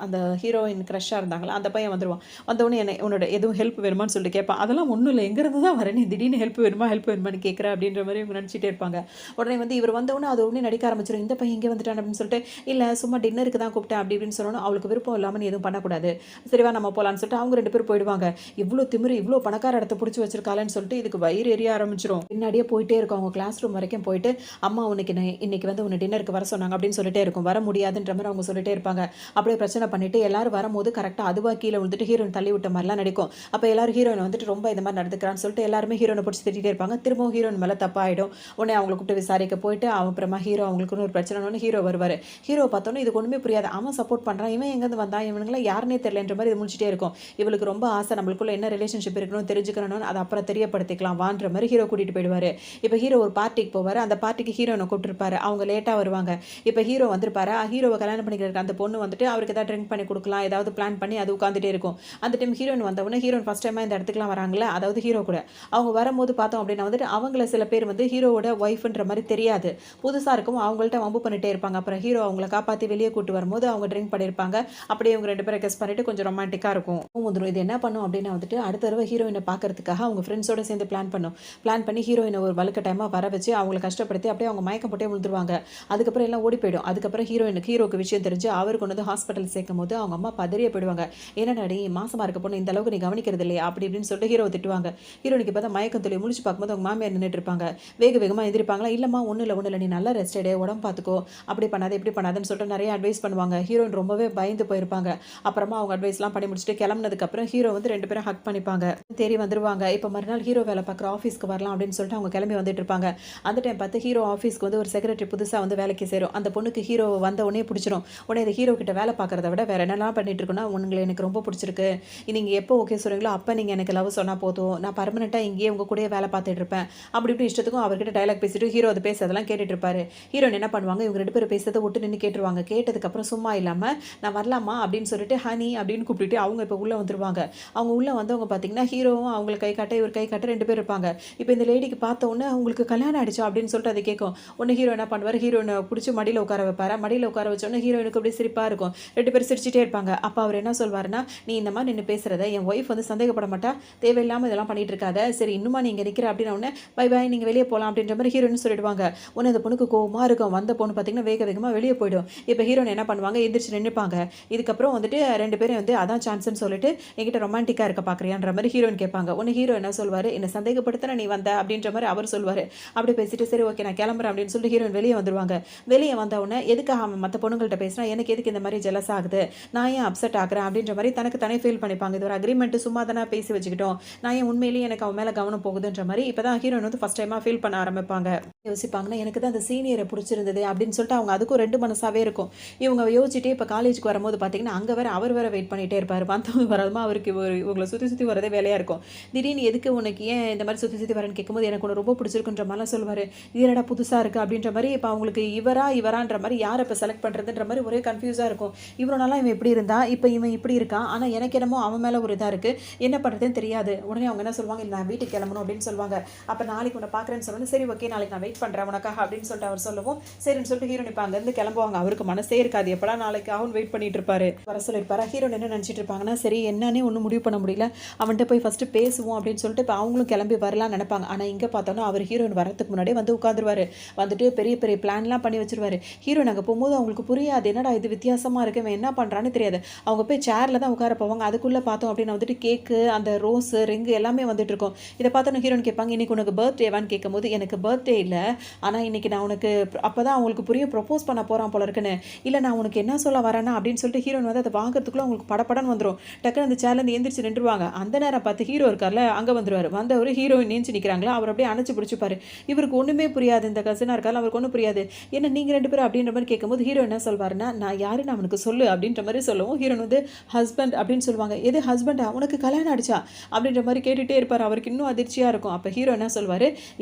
அந்த ஹீரோயின் க்ரஷ்ஷாக இருந்தாங்களா அந்த பையன் வந்துடுவான். வந்தவொடனே உன்னோட எதுவும் ஹெல்ப் வேணுமான்னு சொல்லிட்டு கேட்பான். அதெல்லாம் ஒன்றும் இல்லை, எங்கேருந்து தான் வரேன், நீ திடீர்னு ஹெல்ப் வேணுமான்னு கேட்குற அப்படின்ற மாதிரி இவங்க நினச்சிட்டே இருப்பாங்க. உடனே வந்து இவர் வந்தவொடனே அது உடனே நடிக்க ஆரம்பிச்சிடும். இந்த பையன் இங்கே வந்துட்டான் அப்படின்னு சொல்லிட்டு, இல்லை சும்மா டின்னருக்கு தான் கூப்பிட்டேன் அப்படி இப்படின்னு சொல்லணும். அவளுக்கு விருப்பம் இல்லாமல் நீ எதுவும் பண்ணக்கூடாது, சரிவா நம்ம போகலான்னு சொல்லிட்டு அவங்க 2 பேரும் போயிடுவாங்க. இவ்வளோ திமிரு, இவ்வளோ பணக்கார இடத்த பிடிச்சி வச்சிருக்காளன்னு சொல்லிட்டு இதுக்கு வயிறு எரிய ஆரம்பிச்சிடும். பின்னாடியே போயிட்டே இருக்கும். அவங்க கிளாஸ் ரூம் வரைக்கும் போயிட்டு அம்மா இன்னைக்கு வந்து உன்னை டின்னருக்கு வர சொன்னாங்க அப்படின்னு சொல்லிட்டே இருக்கும். வர முடியாதுன்ற மாதிரி அவங்க சொல்லிட்டே இருப்பாங்க. அப்படியே பிரச்சனை பண்ணிட்டு எல்லாரும் வரும்போது கரெக்டாக அதுவாக கீழே வந்துட்டு ஹீரோயின் தள்ளி விட்ட மாதிரிலாம் நடிக்கும். அப்போ எல்லாரும் ஹீரோயின் வந்துட்டு ரொம்ப இந்த மாதிரி நடந்துக்கிறான்னு சொல்லிட்டு எல்லாருமே ஹீரோனை பிடிச்சி திட்டிகிட்டே இருப்பாங்க. திரும்பவும் ஹீரோயின் மேலே தப்பாயிடும். உடனே அவங்களை கூப்பிட்டு விசாரிக்க போயிட்டு அப்புறமா ஹீரோ அவங்களுக்குன்னு ஒரு பிரச்சனை ஹீரோ வருவார். ஹீரோ பார்த்தோன்னே இதுக்கு ஒன்றுமே புரியாது, அவன் சப்போர்ட் பண்ணுறான், இவன் எங்கேருந்து வந்தான், இவனுங்களாம் யாருன்னே தெரியலன்ற மாதிரி இது முடிச்சுட்டே இருக்கும். இவளுக்கு ரொம்ப ஆசை நம்மளுக்குள்ள என்ன ரிலேஷன்ஷிப் இருக்கணும் தெரிஞ்சுக்கணும்னு அதை அப்புறம் தெரியப்படுத்திக்கலாம் வான்ற மாதிரி ஹீரோ கூட்டிகிட்டு போயிடுவார். இப்போ ஹீரோ ஒரு பார்ட்டிக்கு போவார். அந்த பார்ட்டிக்கு ஹீரோனை கூப்பிட்டுருப்பாரு. அவங்க லேட்டாக வருவாங்க. இப்போ ஹீரோ வந்திருப்பாரு. ஹீரோவை கல்யாணம் பண்ணிக்கிறதுக்கு அந்த பொண்ணு வந்துட்டு அவருக்கு ஏதாவது ட்ரிங்க் பண்ணி கொடுக்கலாம், ஏதாவது பிளான் பண்ணி அது உட்காந்துட்டே இருக்கும். அந்த டைம் ஹீரோயின் வந்தவொடனே ஹீரோயின் ஃபஸ்ட் டைமாக இந்த இடத்துக்குலாம் வராங்களே, அதாவது ஹீரோ கூட அவங்க வரும்போது பார்த்தோம் அப்படின்னா வந்துட்டு அவங்கள சில பேர் வந்து ஹீரோவோட ஒய்ஃப்ன்ற மாதிரி தெரியாது, புதுசாக இருக்கும், அவங்கள்ட்ட வம்பு பண்ணிட்டே இருப்பாங்க. அப்புறம் ஹீரோ அவங்கள காப்பாற்றி வெளியே கூட்டு வரும்போது அவங்க ட்ரிங்க் பண்ணியிருப்பாங்க. அப்படியே அவங்க 2 பேரை கெஸ் பண்ணிட்டு கொஞ்சம் ரொமான்டிக்காக இருக்கும். இது என்ன பண்ணும் அப்படின்னா வந்துட்டு அடுத்த தடவை ஹீரோயினை பார்க்கறதுக்காக அவங்க ஃப்ரெண்ட்ஸோட சேர்ந்து பிளான் பண்ணி ஹீரோயினை ஒரு வழுக்க டைமாக வர வச்சு அவங்களை கஷ்டப்படுத்தி அப்படியே அவங்க மயக்கம் போட்டே விழுந்துருவாங்க. அதுக்கப்புறம் எல்லாம் ஓடி போயிடும். அதுக்கப்புறம் ஹீரோக்கு விஷயம் தெரிஞ்சு அவர் கொண்டு வந்து ஹாஸ்பிட்டல் சேர்க்கும் போது அவங்க அம்மா பதறிய போயிடுவாங்க. ஏன்னா என்னடி மாசமா இருக்க பொண்ணு இந்த அளவுக்கு நீ கவனிக்கிறது இல்லையா அப்படி இப்படின்னு சொல்லிட்டு ஹீரோவை திட்டுவாங்க. ஹீரோனிக்கு பார்த்தா மயக்கம் தெளிவு முடிச்சு பார்க்கும்போது அவங்க மாமியார் நின்றுட்டு இருப்பாங்க. வேக வேகமாக எந்திரிப்பாங்களா, இல்லைம்மா ஒன்றும் இல்லை நீ நல்லா ரெஸ்ட் எடு, உடம்பு பார்த்துக்கோ, அப்படி பண்ணாத இப்படி பண்ணாதுன்னு சொல்லிட்டு நிறைய அட்வைஸ் பண்ணுவாங்க. ஹீரோயின் ரொம்பவே பயந்து போயிருப்பாங்க. அப்புறமா அவங்க அட்வைஸ்லாம் பண்ணி முடிச்சுட்டு கிளம்புனதுக்கப்புறம் ஹீரோ வந்து 2 பேரும் ஹக் பண்ணிப்பாங்க. தேறி வந்துருவாங்க. இப்போ மறுநாள் ஹீரோ வேலை பார்க்குற ஆஃபீஸ்க்கு வரலாம் அப்படின்னு சொல்லிட்டு அவங்க கிளம்பி வந்துட்டு இருப்பாங்க. அந்த டைம் பார்த்து ஹீரோ ஆஃபீஸ்க்கு வந்து ஒரு செக்ரட்டரி புதுசாக வந்து வேலைக்கு சேரும். அந்த பொண்ணுக்கு ஹீரோ வந்த உடனே பிடிச்சிரும். உடனே இந்த ஹீரோ கிட்ட வேலை பார்க்குறத விட வேற என்னெல்லாம் பண்ணிட்டு இருக்குன்னா, உங்களை எனக்கு ரொம்ப பிடிச்சிருக்கு, நீங்கள் எப்போ ஓகே சொல்கிறீங்களோ அப்போ நீங்கள் எனக்கு லவ் சொன்னால் போதும், நான் பர்மனெண்ட்டாக இங்கேயே உங்கள் கூடயே வேலை பார்த்துட்டு இருப்பேன் அப்படி இப்படி இஷ்டத்துக்கும் அவர்கிட்ட டைலாக் பேசிட்டு ஹீரோ அது பேசுறதெல்லாம் கேட்டுட்டு இருப்பாரு. ஹீரோயின் என்ன பண்ணுவாங்க, இவங்க 2 பேரும் பேசுறதை ஒட்டு நின்று கேட்டுருவாங்க. கேட்டதுக்கப்புறம் சும்மா இல்லாமல் நான் வரலாமா அப்படின்னு சொல்லிட்டு ஹனி அப்படின்னு கூப்பிட்டுட்டு அவங்க இப்போ உள்ளே வந்துருவாங்க. அவங்க உள்ளே வந்தவங்க பார்த்தீங்கன்னா ஹீரோவும் அவங்களை கை காட்ட இவர் கை காட்ட 2 பேர் இருப்பாங்க. இப்போ இந்த லேடிக்கு பார்த்த உடனே அவங்களுக்கு கல்யாணம் ஆயிடுச்சா அப்படின்னு சொல்லிட்டு அதை கேட்கும். ஒன்று ஹீரோ என்ன பண்ணுவார், ஹீரோயினை பிடிச்சி மடியில் உட்கார வைப்பாரு. மடியில் உட்கார வச்சோன்னே ஹீரோயினுக்கு அப்படியே சிரிப்பாக இருக்கும். 2 பேர் சிரிச்சிட்டே இருப்பாங்க. அப்போ அவர் என்ன சொல்வாருன்னா, நீ இந்த மாதிரி நின்று பேசுறத என் ஒய்ஃப் வந்து சந்தேகப்பட மாட்டா, தேவையில்லாமல் இதெல்லாம் பண்ணிட்டு இருக்காத, சரி இன்னுமா நீங்கள் நிற்கிற அப்படின்னா உடனே பை பாய் நீங்கள் வெளியே போகலாம் அப்படின்ற மாதிரி ஹீரோயின் சொல்லிடுவாங்க. உடனே அந்த பொண்ணுக்கு கோவமாக இருக்கும். வந்த பொண்ணு பார்த்தீங்கன்னா வேக வேகமாக வெளியே போயிடும். இப்போ ஹீரோயின் என்ன பண்ணுவாங்க, எந்திரிச்சு நின்றுப்பாங்க. இதுக்கப்புறம் வந்துட்டு 2 பேரும் வந்து அதான் சான்ஸ்ன்னு சொல்லிட்டு என்கிட்ட ரொமான்டிக்காக இருக்க பார்க்குறியான்ற மாதிரி ஹீரோயின் கேட்பாங்க. ஒன்று ஹீரோ என்ன சொல்வார், என்னை சந்தேகப்படுத்தின நீ வந்த அப்படின்ற மாதிரி அவர் சொல்வார். அப்படி பேசிட்டு சரி ஓகே நான் கிளம்புறேன் அப்படின்னு சொல்லிட்டு ஹீரோயின் வெளியே வந்துருவாங்க. வெளியே வந்த உடனே எதுக்காக அவன் மற்ற பொண்ணுங்கள்ட்ட பேசினா எனக்கு எதுக்கு இந்த மாதிரி ஜெலஸ் ஆகுது, நான் ஏன் அப்செட் ஆகுறேன் அப்படின்ற மாதிரி தனக்கு தானே ஃபீல் பண்ணிப்பாங்க. இது ஒரு அக்ரிமெண்ட் சும்மா தானே பேசி வச்சுக்கிட்டோம், நான் ஏன் உண்மையிலேயே எனக்கு அவன் மேலே கவனம் போகுதுன்ற மாதிரி இப்போ தான் ஹீரோயின் வந்து ஃபஸ்ட் டைமாக ஃபீல் பண்ண ஆரம்பிப்பாங்க. யோசிப்பாங்கன்னா எனக்கு தான் அந்த சீனியரை பிடிச்சிருந்தது அப்படின்னு சொல்லிட்டு அவங்க அதுக்கும் 2 மனசாவே இருக்கும். இவங்க யோசிச்சுட்டே இப்போ காலேஜுக்கு வரும்போது பார்த்தீங்கன்னா அங்கே வேற அவர் வேற வெயிட் பண்ணிகிட்டே இருப்பார். வந்தவங்க வரதுமா அவருக்கு இவங்களை சுற்றி சுற்றி வரதே வேலையாக இருக்கும். திடீர்னு எதுக்கு உனக்கு ஏன் இந்த மாதிரி சுற்றி சுற்றி வரேன்னு கேட்கும்போது எனக்கு உனக்கு ரொம்ப பிடிச்சிருக்குன்ற மாதிரிலாம் சொல்லுவார். இதனடா புதுசாக இருக்குது அப்படின்ற மாதிரி இப்போ அவங்களுக்கு இவரான்ற மாதிரி யாரை இப்போ செலக்ட் பண்ணுறதுன்ற மாதிரி ஒரே கன்ஃபியூஸாக இருக்கும். இவ்வளோ நாளாக இவன் இப்படி இருந்தா இப்போ இவன் இப்படி இருக்கான், ஆனால் எனக்கு என்னமோ அவன் மேலே ஒரு இதாக இருக்குது, என்ன பண்ணுறதுன்னு தெரியாது. உடனே அவங்க என்ன சொல்லுவாங்க, இல்லை நான் வீட்டுக்கு கிளம்பணும் அப்படின்னு சொல்லுவாங்க. அப்போ நாளைக்கு உன்னை பார்க்குறேன்னு சொல்லணும். சரி ஓகே நாளைக்கு நான் வெயிட் பண்ணுறேன் உனக்காக அப்படின்னு சொல்லிட்டு அவர் சொல்லவும் சரின்னு சொல்லிட்டு ஹீரோன் இப்போ அங்கேருந்து கிளம்புவாங்க. அவருக்கு மனசே இருக்காது, எப்படா நாளைக்கு அவன் வெயிட் பண்ணிட்டு இருப்பாரு. வர சொல்லியிருப்பாரு. ஹீரோன் என்ன நினச்சிட்டு இருப்பாங்கன்னா, சரி என்னன்னே ஒன்றும் முடிவு பண்ண முடியல, அவன்கிட்ட போய் ஃபஸ்ட்டு பேசுவோம் அப்படின்னு சொல்லிட்டு இப்போ அவங்களும் கிளம்பி வரலாம்னு நினைப்பாங்க. ஆனால் இங்கே பார்த்தோன்னா அவர் ஹீரோயின் வரதுக்கு முன்னாடியே வந்து உட்காந்துருவாரு. வந்துட்டு பெரிய பெரிய பிளான்லாம் பண்ணி வச்சிருவாரு. ஹீரோயின் அங்கே போகும்போது அவங்களுக்கு புரியாது, என்னடா இது வித்தியாசமாக இருக்கு, இவன் என்ன பண்ணுறான்னு தெரியாது. அவங்க போய் சேரில் தான் உட்கார போவாங்க. அதுக்குள்ளே பார்த்தோம் அப்படின்னு வந்துட்டு கேக்கு, அந்த ரோஸு ரிங்கு எல்லாமே வந்துட்டு இருக்கும். இதை பார்த்தோன்னா ஹீரோயின் கேட்பாங்க, இன்னைக்கு உனக்கு பர்த்டேவான்னு கேட்கும்போது எனக்கு பர்த்டே இல்லை, ஆனால் இன்னைக்கு நான் உனக்கு அப்போ தான் அவங்களுக்கு புரிய ப்ரொப்போஸ் பண்ண போகிறான் போல இருக்குன்னு, இல்லை நான் உனக்கு என்ன சொல்ல வரேன்னா அப்படின்னு சொல்லிட்டு ஹீரோயின் வந்து அதை வாங்குறதுக்குள்ளே அவங்களுக்கு படப்படன்னு வந்துடும். டக்குன்னு அந்த சேர்லேருந்து எந்திரிச்சு நின்றுவாங்க. அந்த நேரம் பார்த்து ஹீரோ இருக்கார்ல அங்கே வந்துருவார். வந்த ஒரு ஹீரோயின் நீஞ்சி நிற்கிறாங்களா, அவர் அப்படியே அணைச்சி பிடிச்சிப்பாரு. இவருக்கு ஒன்றுமே புரியாது, இந்த கசினாக இருக்காரு அவருக்கு ஒன்றும் புரியாது. என்ன நீங்கள் 2 பேரும் அப்படின்ற மாதிரி கேட்கும்போது ஹீரோ என்ன சொல்வாருன்னா, நான் யாருன்னு அவனுக்கு சொல்லு அப்படின்ற மாதிரி சொல்லவும் ஹீரோன் வந்து ஹஸ்பண்ட் அப்படின்னு சொல்லுவாங்க. எது ஹஸ்பண்டா, உனக்கு கல்யாணம் ஆயிடுச்சா அப்படின்ற மாதிரி கேட்டுகிட்டே இருப்பார். அவருக்கு இன்னும் அதிர்ச்சியாக இருக்கும். அப்போ ஹீரோ என்ன சொல்வார்,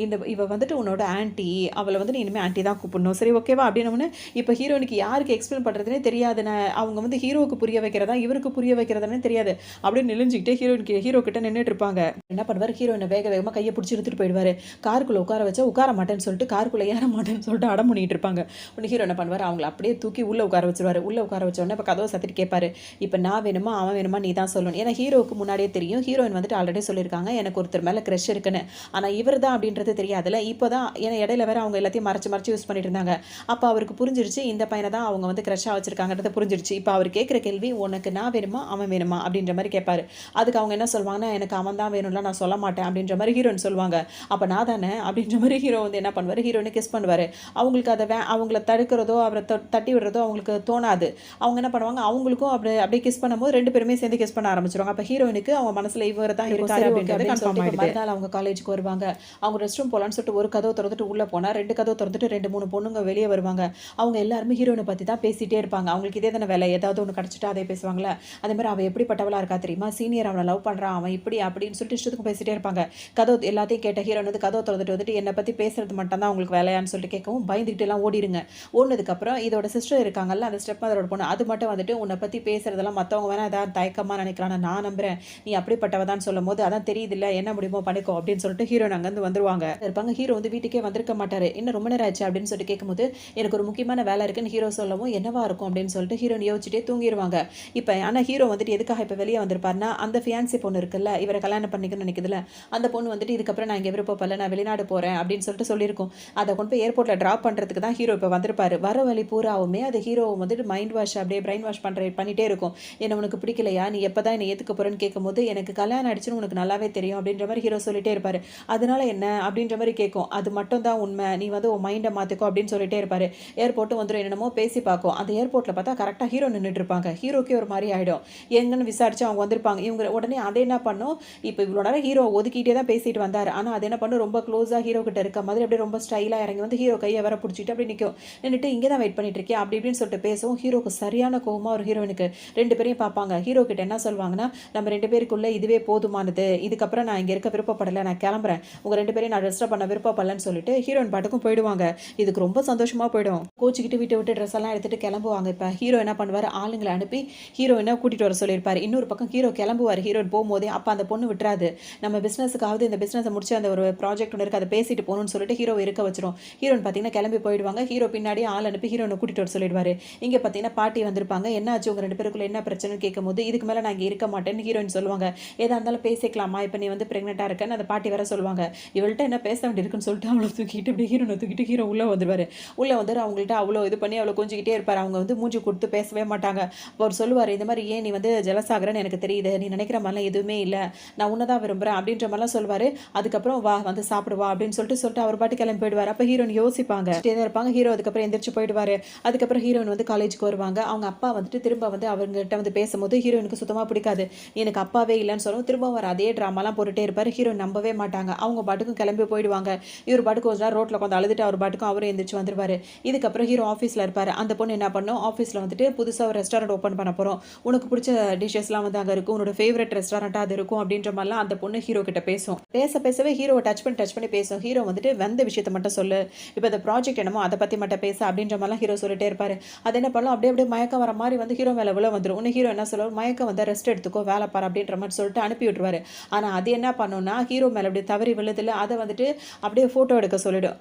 இவ வந்துட்டு உன்னோட ஆன்ட்டி, அவளை வந்து நீ இனிமேல் ஆன்ட்டி தான் கூப்பிடணும், சரி ஓகேவா அப்படின்னு. இப்போ ஹீரோனுக்கு யாருக்கு எக்ஸ்பிளைன் பண்ணுறதுனே தெரியாது. அவங்க வந்து ஹீரோவுக்கு புரிய வைக்கிறதா இவருக்கு புரிய வைக்கிறதானே தெரியாது. அப்படியே நெளிஞ்சிக்கிட்டே ஹீரோ கிட்ட நின்றுட்டு இருப்பாங்க. என்ன பண்ணுவார், ஹீரோயினை வேக வேகமாக கையை பிடிச்சி எடுத்துட்டு போயிடுவார். காருக்குள்ளே உட்கார வச்சா உட்கார மாட்டேன்னு சொல்லிட்டு காருக்குள்ளே ஏற மாட்டேன்னு சொல்லிட்டு அடம் பண்ணிட்டு இருப்பாங்க. உடனே ஹீரோ என்ன பண்ணுவார், அவங்களை அப்படியே தூக்கி உள்ளே உட்கார வச்சிருவாரு. உள்ளே உட்கார வச்சோடனே இப்போ கதவை சத்திட்டு கேட்பாரு, இப்போ நான் வேணுமா அவன் வேணுமா நீ தான் சொல்லணும். ஏன்னா ஹீரோவுக்கு முன்னாடியே தெரியும், ஹீரோயின் வந்துட்டு ஆல்ரெடி சொல்லியிருக்காங்க எனக்கு ஒருத்தர் மேலே க்ரஷ் இருக்குன்னு. ஆனால் இவர் தான் அப்படின்றது தெரியாதுல்ல. இப்போ தான் ஏன்னா இடையில வேற அவங்க எல்லாத்தையும் மறைச்சு யூஸ் பண்ணிட்டு இருந்தாங்க. அப்போ அவருக்கு புரிஞ்சிருச்சு இந்த பையனை தான் அவங்க வந்து க்ரஷ்ஷாக வச்சிருக்காங்கன்றது புரிஞ்சிருச்சு. இப்போ அவர் கேட்குற கேள்வி, உனக்கு நான் வேணுமா அவன் வேணுமா அப்படின்ற மாதிரி கேட்பாரு. அதுக்கு அவங்க என்ன சொல்லுவாங்கன்னா, எனக்கு அவன் தான் வேணும்ல, நான் சொல்ல மாட்டேன் அப்படின்ற மாதிரி ஹீரோயின் சொல்லுவாங்க. அப்போ நான் தானே அப்படின்ற மாதிரி ஹீரோ வந்து என்ன பண்ணுவார், ஹீரோயினை கிஸ் பண்ணுவார். அவங்களுக்கு அதை அவங்கள தடுக்கிறதோ அவரை தட்டி விடுறதோ அவங்களுக்கு தோணாது. அவங்க என்ன பண்ணுவாங்க, அவங்களுக்கும் அப்படியே கிஸ் பண்ணும்போது 2 பேருமே சேர்ந்து கிஸ் பண்ண ஆரம்பிச்சிருவாங்க. அப்போ ஹீரோயினுக்கு அவங்க மனசில் இவர் தான் இருக்காரு அப்படின்றது கன்ஃபார்ம் ஆகிடுது. மறுநாள் அவங்க காலேஜுக்கு வருவாங்க. அவங்க ரெஸ்ட் ரூம் போகலான்னு சொல்லிட்டு ஒரு கதவை திறந்துட்டு உள்ளே போனால் 2 கதவை திறந்துட்டு 2-3 பொண்ணுங்க வெளியே வருவாங்க. அவங்க எல்லாருமே ஹீரோயினை பற்றி தான் பேசிகிட்டே இருப்பாங்க. அவங்களுக்கு இதே தானே வேலை, ஏதாவது ஒன்று கிடச்சிட்டா அதை பேசுவாங்களே. அதே மாதிரி அவள் எப்படிப்பட்டவளாக இருக்கா தெரியுமா, சீனியர் அவனை லவ் பண்ணுறான், அவன் இப்படி அப்படின்னு சொல்லிட்டு இஷ்டத்துக்கு பேசிகிட்டே இருப்பாங்க. கதவு எல்லாத்தையும் கேட்ட ஹீரோயின் வந்து கதவை திறந்துட்டு வந்துட்டு என்னை பற்றி பேசுறது மட்டும் தான் அவங்களுக்கு வேலையான்னு சொல்லிட்டு கேட்கவும் பயந்துக்கிட்டு எல்லாம் ஓடிடுங்க. ஓடினதுக்கப்புறம் இதோட சிஸ்டர் இருக்காங்கல்ல, அந்த ஸ்டெப் மதரோட பொண்ணு, அது மட்டும் வந்துட்டு உன்னை பற்றி பேசுறதெல்லாம் மற்றவங்க வேணா ஏதாவது தயக்கமாக நினைக்கிறான், நான் நம்புறேன் நீ அப்படிப்பட்டவதான்னு சொல்லும் போது அதான் தெரியுது இல்லை என்ன முடியுமோ பண்ணிக்கோ அப்படின்னு சொல்லிட்டு ஹீரோயின் அங்கேருந்து வந்துருவாங்க இருப்பாங்க. ஹீரோ வந்து வீட்டுக்கே வந்திருக்க மாட்டாரு. இன்னும் ரொம்ப நேரம் ஆச்சு அப்படின்னு சொல்லிட்டு கேட்கும்போது எனக்கு ஒரு முக்கியமான வேலை இருக்குன்னு ஹீரோ சொல்லவும் என்னவா இருக்கும் அப்படின்னு சொல்லிட்டு ஹீரோயின் யோசிச்சுட்டே தூங்கிடுவாங்க. இப்போ ஆனால் ஹீரோ வந்துட்டு எதுக்காக இப்போ வெளியே வந்திருப்பாருன்னா, அந்த ஃபியான்சி பொண்ணு இருக்குல்ல, இவரை கல்யாணம் பண்ணிக்கணும்னு நினைக்குதுல, அந்த பொண்ணு வந்துட்டு இதுக்கப்புறம் நான் இங்கே விருப்பப்படல, நான் வெளிநாடு போகிறேன் அப்படின்னு சொல்லிட்டு சொல்லியிருக்கோம். அதை கொண்டு போய் ஏர்போர்ட்டில் ட்ராப் பண்ணுறதுக்கு தான் ஹீரோ இப்போ வந்திருப்பாரு. வர வழி பூராவுமே அது ஹீரோ வந்துட்டு மைண்ட் வாஷ் அப்படியே பிரைன் வாஷ் பண்ணிட்டே இருக்கும். என்ன உனக்கு பிடிக்கலையா, நீ எப்போ தான் என்னை ஏற்றுக்க போகிறேன்னு கேட்கும்போது, எனக்கு கல்யாணம் ஆயிடுச்சுன்னு உனக்கு நல்லாவே தெரியும் அப்படின்ற மாதிரி ஹீரோ சொல்லிட்டே இருப்பார். அதனால என்ன அப்படின்ற மாதிரி கேட்கும். அது மட்டும் தான் உண்மை, நீ வந்து உன் மைண்டை மாற்றிக்கோ அப்படின்னு சொல்லிட்டே இருப்பார். ஏர்போர்ட்டும் வந்துடும், என்னென்னமோ பேசி பார்க்கும். அந்த ஏர்போர்ட்டில் பார்த்தா கரெக்டாக ஹீரோ நின்றுட்டு இருப்பாங்க. ஹீரோக்கே ஒரு மாதிரி ஆகிடும். எங்கன்னு விசாரிச்சு அவங்க வந்திருப்பாங்க. இவங்க உடனே அதை என்ன பண்ணும், இப்போ இவ்வளோ நேரம் ஹீரோ ஒதுக்கிட்டே தான் பேசிட்டு வந்தார். ஆனால் அது என்ன பண்ணும், ரொம்ப க்ளோஸாக ஹீரோ கிட்ட இருக்க மாதிரி அப்படியே ரொம்ப ஸ்டைலாக இறங்கி வந்து ஹீரோ கையை வர பிடிச்சிட்டு அப்படி நிற்கும். நின்றுட்டு இங்கே தான் வெயிட் பண்ணிட்டு இருக்கேன் அப்படி இப்படின்னு சொல்லிட்டு பேசுவோம். ஹீரோக்கு சரியான கோவமாக ஒரு ஹீரோயினுக்கு. 2 பேரையும் பார்ப்பாங்க. ஹீரோ கிட்ட என்ன சொல்லுவாங்கன்னா, நம்ம 2 பேருக்குள்ள இதுவே போதுமானது, இதுக்கப்புறம் நான் இங்கே இருக்க விருப்பப்படலை, நான் கிளம்புறேன், உங்கள் 2 பேரையும் நான் ரெஸ்ட் பண்ண விருப்பப்படலன்னு சொல்லிட்டு ஹீரோயின் பாட்டுக்கும் போயிடுவாங்க. இதுக்கு ரொம்ப சந்தோஷமாக போயிடும். கோச்சிக்கிட்டு வீட்டை விட்டு ட்ரெஸ் எல்லாம் எடுத்துட்டு கிளம்புவாங்க. இப்போ ஹீரோ என்ன பண்ணுவார், ஆளுங்களை அனுப்பி ஹீரோயினை கூட்டிகிட்டு வர சொல்லியிருப்பார். இன்னொரு பக்கம் ஹீரோ கிளம்புவார். ஹீரோயின் போகும்போதே அப்போ அந்த பொண்ணு விட்டுறாது, நம்ம பிஸ்னஸுக்காவது இந்த பிஸ்னஸை முடிச்சு அந்த ஒரு ப்ராஜெக்ட் ஒன்று இருக்குது அதை பேசிட்டு போகணும்னு சொல்லிட்டு ஹீரோ இருக்க வச்சிரும். ஹீரோயின் பார்த்தீங்கன்னா கிளம்பி போயிடுவாங்க. ஹீரோ பின்னாடியே ஆள் அனுப்பி ஹீரோனை கூட்டிகிட்டு வர சொல்லிடுவார். இங்கே பார்த்தீங்கன்னா பாட்டி வந்திருப்பாங்க. என்ன ஆச்சு உங்கள் 2 பேருக்குள்ள என்ன பிரச்சனைன்னு கேட்கும்போது, இதுக்கு மேலே நான் இங்கே இருக்க மாட்டேன்னு ஹீரோயின் சொல்லுவாங்க. ஏதா இருந்தாலும் பேசிக்கலாமா, இப்போ நீ வந்து ப்ரெக்னெண்ட்டாக இருக்கேன்னு அந்த பாட்டி வர சொல்லுவாங்க. இவள்கிட்ட என்ன பேச வேண்டியிருக்குன்னு சொல்லிட்டு அவளை தூக்கிட்டு அப்படியே ஹீரோனை தூக்கிட்டு ஹீரோ உள்ளே வந்துடுவார். உள்ளே வந்து அவங்கள்ட்ட அவ்வளோ இது பண்ணி அவ்வளோ கொஞ்சிக்கிட்டே இருப்பார். அவங்க வந்து மூஞ்சி கொடுத்து பேசவே மாட்டாங்க. அவர் சொல்லுவார், இந்த மாதிரி ஏன் நீ வந்து ஜெலஸ் ஆகிறேன்னு எனக்கு தெரியுது, நீ நினைக்கிற மாதிரிலாம் எதுவுமே இல்லை, நான் உன்னை தான் விரும்புகிறேன் அப்படின்ற மாதிரிலாம் சொல்லுவார். அதுக்கப்புறம் வா வந்து சாப்பிடுவா அப்படின்னு சொல்லிட்டு அவர் பாட்டு கிளம்பி போயிடுவார். அப்போ ஹீரோயின் யோசிப்பாங்க இருப்பாங்க. ஹீரோ அதுக்கப்புறம் எந்திரிச்சு போயிடுவார். அதுக்கப்புறம் ஹீரோயின் வந்து காலேஜுக்கு வருவாங்க. அவங்க அப்பா வந்துட்டு திரும்ப வந்து அவங்ககிட்ட வந்து பேசும்போது ஹீரோயினுக்கு சுத்தமாக பிடிக்காது. எனக்கு அப்பாவே இல்லைன்னு சொல்லுவோம். திரும்ப அவர் அதே ட்ராமாலாம் போட்டுட்டே இருப்பார். ஹீரோயின் நம்பவே மாட்டாங்க. அவங்க பாட்டுக்கும் கிளம்பி போயிடுவாங்க. இவர் பாட்டுக்கு கொஞ்ச நேரம் ரோட்டில் கொஞ்சம் அழுதுட்டு அவர் பாட்டுக்கும் அவரும் எந்திரிச்சு வந்துருவார். இதுக்கப்புறம் ஹீரோ ஆஃபீஸில் இருப்பார். அந்த பொண்ணு என்ன பண்ணும், ஆஃபீஸில் வந்துட்டு புதுசாக ஒரு ரெஸ்டாரண்ட் ஓப்பன் பண்ண போகிறோம், உனக்கு பிடிச்ச டிஷ்ஷஸ்லாம் வந்து அங்கே இருக்கும், உன்னோட ஃபேவரட் ரெஸ்டாரண்ட்டாக அது இருக்கும் அப்படின்ற மாதிரிலாம் அந்த பொண்ணு ஹீரோ கிட்ட பேசும். பேசவே ஹீரோவை டச் பண்ணி பேசும். ஹீரோ வந்துட்டு வந்த விஷயத்தை மட்டும் சொல்லு, இப்போ இந்த ப்ராஜெக்ட் என்னமோ அதை பற்றி மட்டும் பேச அப்படின்ற மாதிரிலாம் ஹீரோ சொல்லிட்டே இருப்பார். அது என்ன பண்ணலாம், அப்படியே மயக்கம் வர மாதிரி வந்து ஹீரோ மேலே விழ வந்துடும். உன்னை ஹீரோ என்ன சொல்லுவார், மயக்கம் வந்து ரெஸ்ட் எடுத்துக்கோ, வேலை பாரு அப்படின்ற மாதிரி சொல்லிட்டு அனுப்பி விட்டுருவாரு. ஆனால் அது என்ன பண்ணுன்னா, ஹீரோ மேலே அப்படியே தவறி விழுதில்ல, அதை வந்துட்டு அப்படியே ஃபோட்டோ எடுக்க சொல்லிடும்.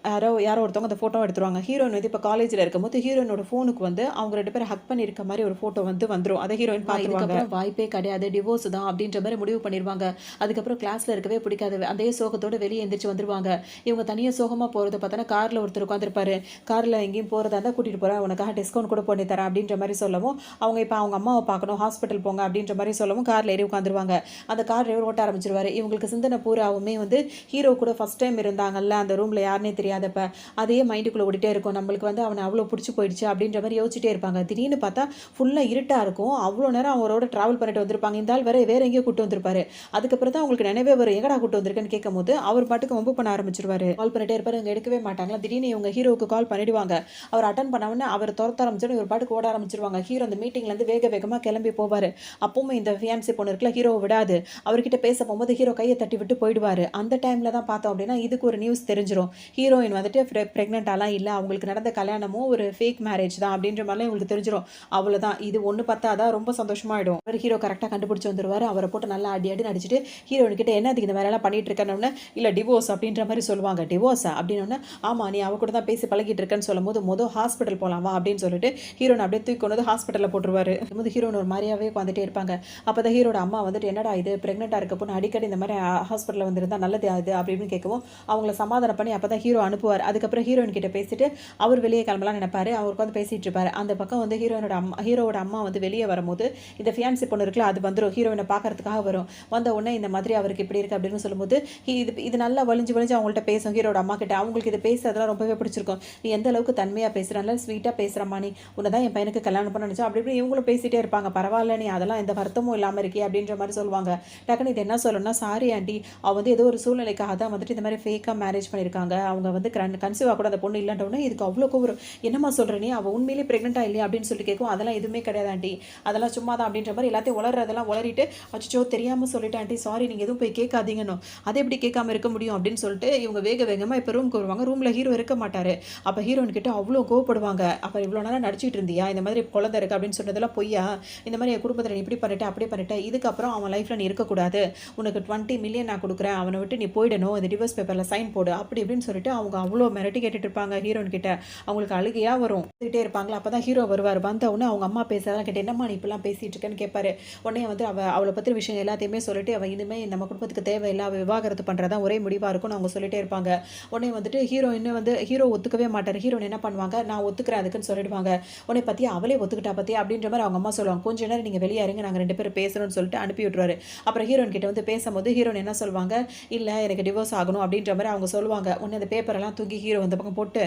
யாரோ ஒருத்தவங்க அந்த ஃபோட்டோ எடுத்துருவாங்க. ஹீரோயின் வந்து இப்போ காலேஜில் இருக்கும்போது ஹீரோயினோட ஃபோனுக்கு வந்து அவங்க 2 பேரும் ஹக் பண்ணியிருக்க மாதிரி ஒரு ஃபோட்டோ வந்துடும். அதை ஹீரோயின் பார்த்துருவாங்க. வாய்ப்பே கிடையாது, டிவோர்ஸ் தான் அப்படின்ற மாதிரி முடிவு பண்ணிடுவாங்க. அதுக்கப்புறம் கிளாஸில் இருக்கவே பிடிக்காது, அதே சோகத்தோடு வெளியே எந்திரிச்சு வந்துருவாங்க. இவங்க தனியாக சோகமாக போகிறது பார்த்தோன்னா காரில் ஒருத்தர் உட்காந்துருப்பாரு. காரில் எங்கேயும் போகிறதா இருந்தால் கூட்டிகிட்டு போகிறேன், உனக்காக டிஸ்கவுண்ட் கூட பண்ணி தரேன் அப்படின்ற மாதிரி சொல்லவும், அவங்க இப்போ அவங்க அம்மாவை பார்க்கணும், ஹாஸ்பிட்டல் போங்க அப்படின்ற மாதிரி சொல்லவும் காரில் ஏறி உட்காந்துருவாங்க. அந்த கார் டிரைவர் ஓட்ட ஆரம்பிச்சிருவாரு. இவங்களுக்கு சிந்தனை பூராவுமே வந்து ஹீரோ கூட ஃபஸ்ட் டைம் இருந்தாங்கல்ல அந்த ரூமில் யாருனே தெரியாதப்ப அதே மைண்டுக்குள்ளே ஓடிட்டே இருக்கும். நம்மளுக்கு வந்து அவனை அவ்வளோ பிடிச்சி போயிடுச்சு அப்படின்ற மாதிரி யோசிச்சுட்டே இருப்பாங்க. திடீர்னு பார்த்தா ஃபுல்லாக இருட்டாக இருக்கும். அவ்வளோ நேரம் அவரோட ட்ராவல் பண்ணிட்டு வந்திருப்பாங்க. இந்த ஆள் வேற எங்கேயோ கூட்டு வந்திருப்பாரு. அதுக்கப்புறம் தான் அவங்களுக்கு நினைவே வரும், எங்கடா கூட்டு வந்திருக்குன்னு கேட்கும் போது அவர் பாட்டுக்கு வம்பு பண்ண ஆரம்பிச்சிருவாரு. கால் பண்ணிட்டே இருப்பாரு, இவங்க எடுக்கவே மாட்டாங்களா. திடீர்னு இவங்க ஹீரோவுக்கு கால் பண்ணிடுவாங்க. அவர் அட்டன் பண்ணவொடனே அவர் துரத்த ஆரம்பிச்சிடும். இவர் பாட்டுக்கு ஓட ஆரம்பிச்சிருவாங்க. ஹீரோ அந்த மீட்டிங்லேருந்து வேகமாக கிளம்பி போவார். அப்பவும் இந்த ஃபியான்சி பொண்ணு இருக்குல்ல, ஹீரோவை விடாது. அவர்கிட்ட பேச போகும்போது ஹீரோ கையை தட்டி விட்டு போயிடுவார். அந்த டைமில் தான் பார்த்தோம் அப்படின்னா இதுக்கு ஒரு நியூஸ் தெரிஞ்சிடும். ஹீரோயின் வந்துட்டு ப்ரெக்னென்ட்டாலாம் இல்லை, அவங்களுக்கு நடந்த கல்யாணமும் ஒரு ஃபேக் மேரேஜ் தான் அப்படின்ற மாதிரிலாம் இவங்களுக்கு தெரிஞ்சிடும். அவ்வளோதான், இது ஒன்று பார்த்தாதான் ரொம்ப சந்தோஷமாயிடும். அவர் ஹீரோ கரெக்டாக கண்டுபிடிச்சி வந்துருவார். அவரை போட்டு நல்லா அடி நடிச்சிட்டு ஹீரோயின் கிட்ட என்ன அதுக்கு இந்த வேலையெல்லாம் பண்ணிட்டு இருக்கேன்னு, இல்லை டிவோர்ஸ் அப்படின்ற மாதிரி சொல்லுவாங்க. டிவோர்ஸா அப்படின்னு, ஆமாம் நீ அவ கூட தான் பேசி பழகிட்டு இருக்கேன்னு சொல்லும் போது ஹாஸ்பிட்டல் போகலாமா அப்படின்னு சொல்லிட்டு ஹீரோனை அப்படியே தூக்கி கொண்டு வந்து ஹாஸ்பிட்டலில் போட்டுருவாரு. ஹீரோன் ஒரு மாதிரியாவே உட்காந்துட்டே இருப்பாங்க. அப்போ தான் ஹீரோட அம்மா வந்துட்டு, என்னடா இது ப்ரெக்னெண்ட்டாக இருக்க பொண்ணு அடிக்கடி இந்த மாதிரி ஹாஸ்பிட்டலில் வந்துருந்தா நல்லது அது அப்படின்னு கேட்கவும் அவங்கள சமாதானம் பண்ணி அப்போ தான் ஹீரோ அனுப்புவார். அதுக்கப்புறம் ஹீரோயின் கிட்ட பேசிட்டு அவர் வெளியே கிளம்பலாம் நினைப்பாரு. அவருக்கு வந்து பேசிட்டு இருப்பாரு. அந்த பக்கம் வந்து ஹீரோட அம்மா வந்து வெளியே வரும்போது இந்த ஃபியான்சி பொண்ணு இருக்குல்ல அது வந்துடும். ஹீரோயினை பார்க்கறதுக்காக வரும். வந்த உடனே இந்த மாதிரி அவருக்கு இப்படி இருக்கு அப்படின்னு சொல்லும்போது இது நல்லா வலிஞ்சு அவங்கள்ட்ட பேசும் ஹீரோட அம்மா கிட்ட. அவங்களுக்கு இது பேசுறதுலாம் ரொம்பவே பிடிச்சிருக்கும். நீ எந்த அளவுக்கு தன்மையாக பேசுகிறான்ல, ஸ்வீட்டாக பேசுகிறம்மா, நீ உன்னை தான் என் பையனுக்கு கல்யாணம் பண்ண நினச்சா அப்படி இப்படி இவங்களும் பேசிகிட்டே இருப்பாங்க. பரவாயில்ல, நீ அதெல்லாம் எந்த வருத்தமும் இல்லாமல் இருக்கே அப்படின்ற மாதிரி சொல்லுவாங்க. டக்குன்னு இது என்ன சொல்லணும்னா, சாரி ஆண்டி, அவள் வந்து ஏதோ ஒரு சூழ்நிலைக்காக தான் வந்துட்டு இந்த மாதிரி ஃபேக்காக மேரேஜ் பண்ணியிருக்காங்க, அவங்க வந்து கன்சீவாக கூட அந்த பொண்ணு இல்லைன்றவுடனே இதுக்கு அவ்வளோக்கு ஒரு என்னம்மா சொல்கிற நீ, அவள் உண்மையிலே ப்ரெக்னெண்ட்டாக இல்லையா அப்படின்னு சொல்லி கேட்கும். அதெல்லாம் எதுவுமே கிடையாது ஆண்டி, அதெல்லாம் சும்மா தான் அப்படின்ற மாதிரி எல்லாத்தையும் உளறதெல்லாம் உளறிட்டு, அச்சோ தெரியாமல் சொல்லிட்டு ஆண்டி சாரி, நீங்கள் எதுவும் போய் கேட்காதீங்கன்னு. அதை எப்படி கேட்காம இருக்க முடியும் அப்படின்னு சொல்லிட்டு இவங்க வேகமாக இப்போ ரூமுக்கு வருவாங்க. ரூமில் ஹீரோ இருக்க மாட்டார். அப்போ ஹீரோயின் கிட்ட அவ்வளோ கோவப்படுவாங்க. அப்போ இவ்வளோ நேரம் நடிச்சிட்டு இருந்தியா, இந்த மாதிரி குழந்தை இருக்கு அப்படின்னு சொன்னதெல்லாம் பொய்யா, இந்த மாதிரி என் குடும்பத்தில் நீ இப்படி பண்ணிட்டேன் அப்படி பண்ணிட்டேன், இதுக்கப்புறம் அவன் லைஃப்பில் நீ இருக்கக்கூடாது, உனக்கு 20 மில்லியன் நான் கொடுக்குறேன், அவனை விட்டு நீ போயிடணும், இந்த டிவோர்ஸ் பேப்பரில் சைன் போடு அப்படி இப்படின்னு சொல்லிட்டு அவங்க அவ்வளோ மிரட்டி கேட்டுட்டு இருப்பாங்க ஹீரோயின் கிட்ட. அவங்களுக்கு அழுகையாக வரும். கிட்டே இருப்பாங்களா. அப்போ தான் ஹீரோ வருவார். வந்த உடனே அவங்க அம்மா பேசுறதெல்லாம் கேட்டு, என்னம்மா நீ இப்பெல்லாம் பேசிட்டு இருக்கேன்னு கேட்பாரு. உடனே வந்து அவளை பற்றி விஷயம் எல்லாத்தையுமே சொல்லிட்டு, அவள் இனிமேல் நம்ம குடும்பத்துக்கு தேவையில்லை, அவள் விவாகரத்து பண்ணுறதா ஒரே முடிவாக இருக்கும்னு அவங்க சொல்லிட்டே இருப்பாங்க. உடனே வந்துட்டு ஹீரோ ஒத்துக்கவே மாட்டார். ஹீரோயின் என்ன பண்ணுவாங்க, நான் ஒத்துக்கிறேன் அதுக்குன்னு சொல்லிடுவாங்க. உடனே பற்றி அவளே ஒத்துக்கிட்டா பற்றி அப்படின்ற மாதிரி அவங்க அம்மா சொல்லுவாங்க. கொஞ்ச நேரம் நீங்கள் வெளியே இருங்க, நாங்கள் 2 பேரும் பேசணும்னு சொல்லிட்டு அனுப்பி விட்டுருவாரு. அப்புறம் ஹீரோயின் கிட்ட வந்து பேசும்போது ஹீரோயின் என்ன சொல்லுவாங்க, இல்லை எனக்கு டிவோர்ஸ் ஆகணும் அப்படின்ற மாதிரி அவங்க சொல்லுவாங்க. உடனே அந்த பேப்பரெல்லாம் தூக்கி ஹீரோ அந்த பக்கம் போட்டு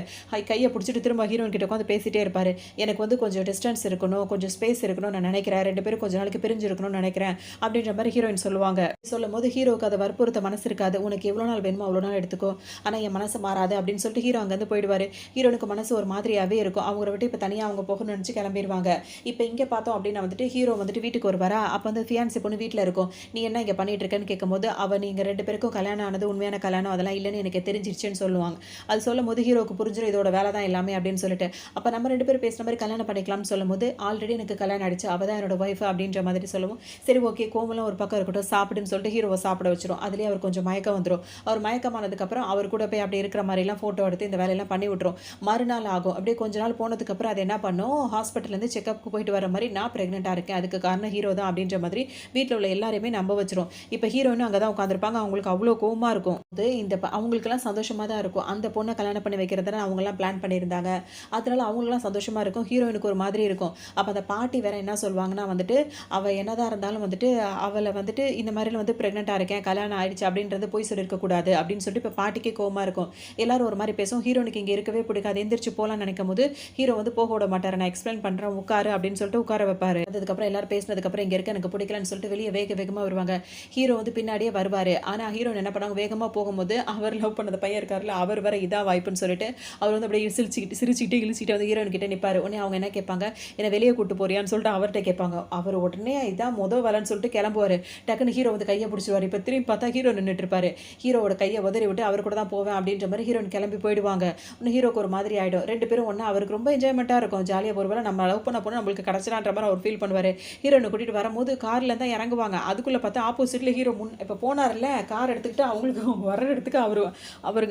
கையை பிடிச்சிட்டு திரும்ப ஹீரோயின் கிட்ட உட்காந்து பேசிட்டே இருப்பாரு. எனக்கு வந்து கொஞ்சம் டிஸ்டன்ஸ் இருக்கணும், கொஞ்சம் ஸ்பேஸ் இருக்கணும்னு நான் நினைக்கிறேன், 2 பேரும் கொஞ்ச நாளைக்கு பிரிஞ்சு இருக்கணும்னு நினைக்கிறேன் அப்படின்ற மாதிரி ஹீரோயின் சொல்லுவாங்க. சொல்லும்போது ஹீரோக்கு அதை வற்புறுத்த மனசு இருக்காது. உனக்கு எவ்வளோ நாள் வேணுமோ அவ்வளோ நாள் எடுத்துக்கோ, ஆனால் என் மனசு மாறாது அப்படின்னு சொல்லிட்டு ஹீரோ அங்கேருந்து போயிடுவார். ஹீரோனுக்கு மனசு ஒரு மாதிரியாகவே இருக்கும். அவங்கள விட்டு இப்போ தனியாக அவங்க போகணும்னு நினச்சி கிளம்பிடுவாங்க. இப்போ இங்கே பார்த்தோம் அப்படின்னா வந்துட்டு ஹீரோ வந்துட்டு வீட்டுக்கு வருவாரா, அப்போ வந்து ஃபியான்சி பொண்ணு வீட்டில் இருக்கும். நீ என்ன இங்கே பண்ணிட்டு இருக்கேன்னு கேட்கும்போது அவள் நீங்கள் 2 பேருக்கும் கல்யாணம் ஆனது உண்மையான கல்யாணம் அதெல்லாம் இல்லைன்னு எனக்கு தெரிஞ்சிருச்சுன்னு சொல்லுவாங்க. அது சொல்லும் போது ஹீரோக்கு புரிஞ்சிடும் இதோட வேலை தான் எல்லாமே அப்படின்னு சொல்லிட்டு, அப்போ நம்ம 2 பேரும் பேசுகிற மாதிரி கல்யாணம் பண்ணிக்கலாம்னு சொல்லும்போது ஆல்ரெடி எனக்கு கல்யாணம் ஆயிடுச்சு, அவள் தான் என்னோட ஒய்ஃப் அப்படின்ற மாதிரி சொல்லுவோம். சரி ஓகே, கோவலாம் ஒரு பக்கம் இருக்கட்டும், சாப்பிடுன்னு சொல்லிட்டு ஹீரோவை சாப்பிட வச்சிரும். அதுலேயே அவர் கொஞ்சம் மயக்கம் வந்துடும். அவர் மயக்கமானதுக்கப்புறம் அவர் கூட போய் அப்படி இருக்கிற மாதிரிலாம் ஃபோட்டோ எடுத்து இந்த வேலையெல்லாம் பண்ணி விட்டுரும். மறுநாள் ஆகும். அப்படியே கொஞ்ச நாள் போனதுக்கப்புறம் அது என்ன பண்ணும், ஹாஸ்பிட்டல்லேருந்து செக்கப்புக்கு போயிட்டு வர மாதிரி நான் ப்ரெக்னெண்ட்டாக இருக்கேன், அதுக்கு காரணம் ஹீரோ தான் அப்படின்ற மாதிரி வீட்டில் உள்ள எல்லாரையுமே நம்ப வச்சிரும். இப்போ ஹீரோயின் அங்கே தான் உட்காந்துருப்பாங்க. அவங்களுக்கு அவ்வளோ கோவமாக இருக்கும். அது இந்த அவங்களுக்கெல்லாம் சந்தோஷமாக தான் இருக்கும். அந்த பொண்ணை கல்யாணம் பண்ணி வைக்கிறதுனா அவங்கெல்லாம் பிளான் பண்ணியிருந்தாங்க. அதனால அவங்களுக்குலாம் சந்தோஷமாக இருக்கும். ஹீரோயினுக்கு ஒரு மாதிரி இருக்கும். அப்போ அந்த பாட்டி வேற என்ன சொல்லுவாங்கன்னா வந்துட்டு, அவள் என்னதான் இருந்தாலும் வந்துட்டு அவளை வந்துட்டு இந்த மாதிரிலாம் வந்து ப்ரெக்னெண்ட்டாக இருக்கேன், கல்யாணம் ஆயிடுச்சு அப்படின்றது போய் சொல்லியிருக்கக்கூடாது அப்படின்னு சொல்லிட்டு இப்போ பாட்டிக்கே கோவமாக இருக்கும். எல்லாரும் ஒரு மாதிரி பேசும். ஹீரோனுக்கு இங்கே இருக்கவே பிடிக்காது. எந்திரிச்சு போகலான்னு நினைக்கும் போது ஹீரோ வந்து போக விட மாட்டார். நான் எக்ஸ்பிளைன் பண்ணுறேன் உட்காரு அப்படின்னு சொல்லிட்டு உட்கார வைப்பாரு. அதுக்கப்புறம் எல்லாரும் பேசினதுக்கப்புறம் இங்கே இருக்க எனக்கு பிடிக்கலன்னு சொல்லிட்டு வெளியே வேகமாக வருவாங்க. ஹீரோ வந்து பின்னாடியே வருவார். ஆனால் ஹீரோன் என்ன பண்ணாங்க, வேகமாக போகும்போது அவர் லவ் பண்ணது பையன் இருக்காருல்ல, அவர் வர இதாக வாய்ப்புன்னு சொல்லிட்டு அவர் வந்து அப்படியே சிரிச்சுக்கிட்டு இழிச்சிட்டு வந்து ஹீரோயின் கிட்டே நிற்பார். உடனே அவங்க என்ன கேட்பாங்க, என்னை வெளியே கூட்டு போறியான்னு சொல்லிட்டு அவர்கிட்ட கேட்பாங்க. அவர் உடனே இதான் வரன்னு சொல்லிட்டு கிளம்புவார். டக்குன்னு ஹீரோ வந்து கையை பிடிச்சிருவார். இப்போ திரும்பி பார்த்தா ஹீரோ நின்றுட்டு இருப்பாரு. ஹீரோட கையை உதறி விட்டு அவர் கூட தான் போவேன் அப்படின்ற மாதிரி ஹீரோயின் கிளம்பி போயிடுவாங்க. இன்னும் ஹீரோக்கு ஒரு மாதிரி ஆகிடும். 2 பேரும் ஒன்றா அவருக்கு ரொம்ப என்ஜாய்மெண்ட்டாக இருக்கும். ஜாலியாக ஒருவேளை நம்ம லவ் பண்ண போனால் நம்மளுக்கு கிடச்சிடான்ற மாதிரி அவர் ஃபீல் பண்ணுவார். ஹீரோனை கூட்டிகிட்டு வரும்போது காரில் தான் இறங்குவாங்க. அதுக்குள்ளே பார்த்தா ஆப்போசிட்டில் ஹீரோ இப்போ போனார்ல கார் எடுத்துக்கிட்டு அவங்களுக்கு வர இடத்துக்கு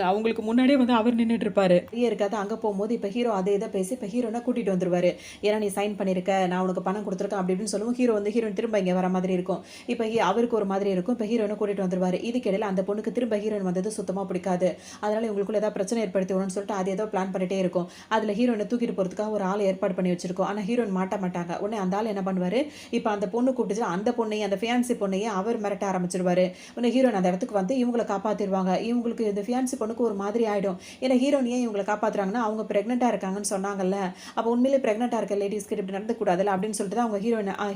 அவங்களுக்கு முன்னாடியே வந்து அவர் நின்றுட்டு இருப்பாரு. இருக்காது. அங்கே போகும்போது இப்போ ஹீரோ அதே இதை பேசி இப்போ ஹீரோனை கூட்டிகிட்டு வந்துருவாரு. ஏன்னா நீ சைன் பண்ணியிருக்க, நான் உனக்கு பணம் கொடுத்துருக்கேன் அப்படி இப்படின்னு சொல்லுவோம். ஹீரோ வந்து ஹீரோயின் திரும்ப இங்கே வர மாதிரி இருக்கும். இப்போ அவருக்கு ஒரு மாதிரி இருக்கும். இப்போ ஹீரோனை கூட்டிகிட்டு வந்துருவாரு. இதுக்கிடையில் அந்த பொண்ணுக்கு திரும்ப ஹீரோயின் வந்தது சுத்தமாக பிடிக்காது. அதனால இவங்களுக்குள்ள ஏதாவது பிரச்சனை ஏற்படுத்திவிடும்னு சொல்லிட்டு அது ஏதோ பிளான் பண்ணிட்டே இருக்கும். அதில் ஹீரோனை தூக்கிட்டு போகிறதுக்காக ஒரு ஆளை ஏற்பாடு பண்ணி வச்சிருக்கோம். ஆனால் ஹீரோயின் மாட்ட மாட்டாங்க. உடனே அந்த ஆள் என்ன பண்ணுவார், இப்போ அந்த பொண்ணு கூப்பிட்டு அந்த பொண்ணையும் அந்த ஃபியான்சி பொண்ணையே அவர் மிரட்ட ஆரம்பிச்சிருவாரு. உடனே ஹீரோயின் அந்த இடத்துக்கு வந்து இவங்களை காப்பாற்றிடுவாங்க. இவங்களுக்கு இந்த ஃபியான்சி பொண்ணுக்கு ஒரு மாதிரி ஆகிடும். ஏன்னா ஹீரோயின் ஏன் இவங்களை காப்பாற்றுறாங்கன்னா அவங்க ப்ரெக்னெண்ட்டாக இருக்காங்கன்னு சொன்னாங்கல்ல, அப்போ உண்மையிலே ப்ரெக்னெண்ட்டாக இருக்க லேடிஸ்க்கு இப்படி நடந்துக்கூடாதுல்ல அப்படின்னு சொல்லிட்டு தான் அவங்க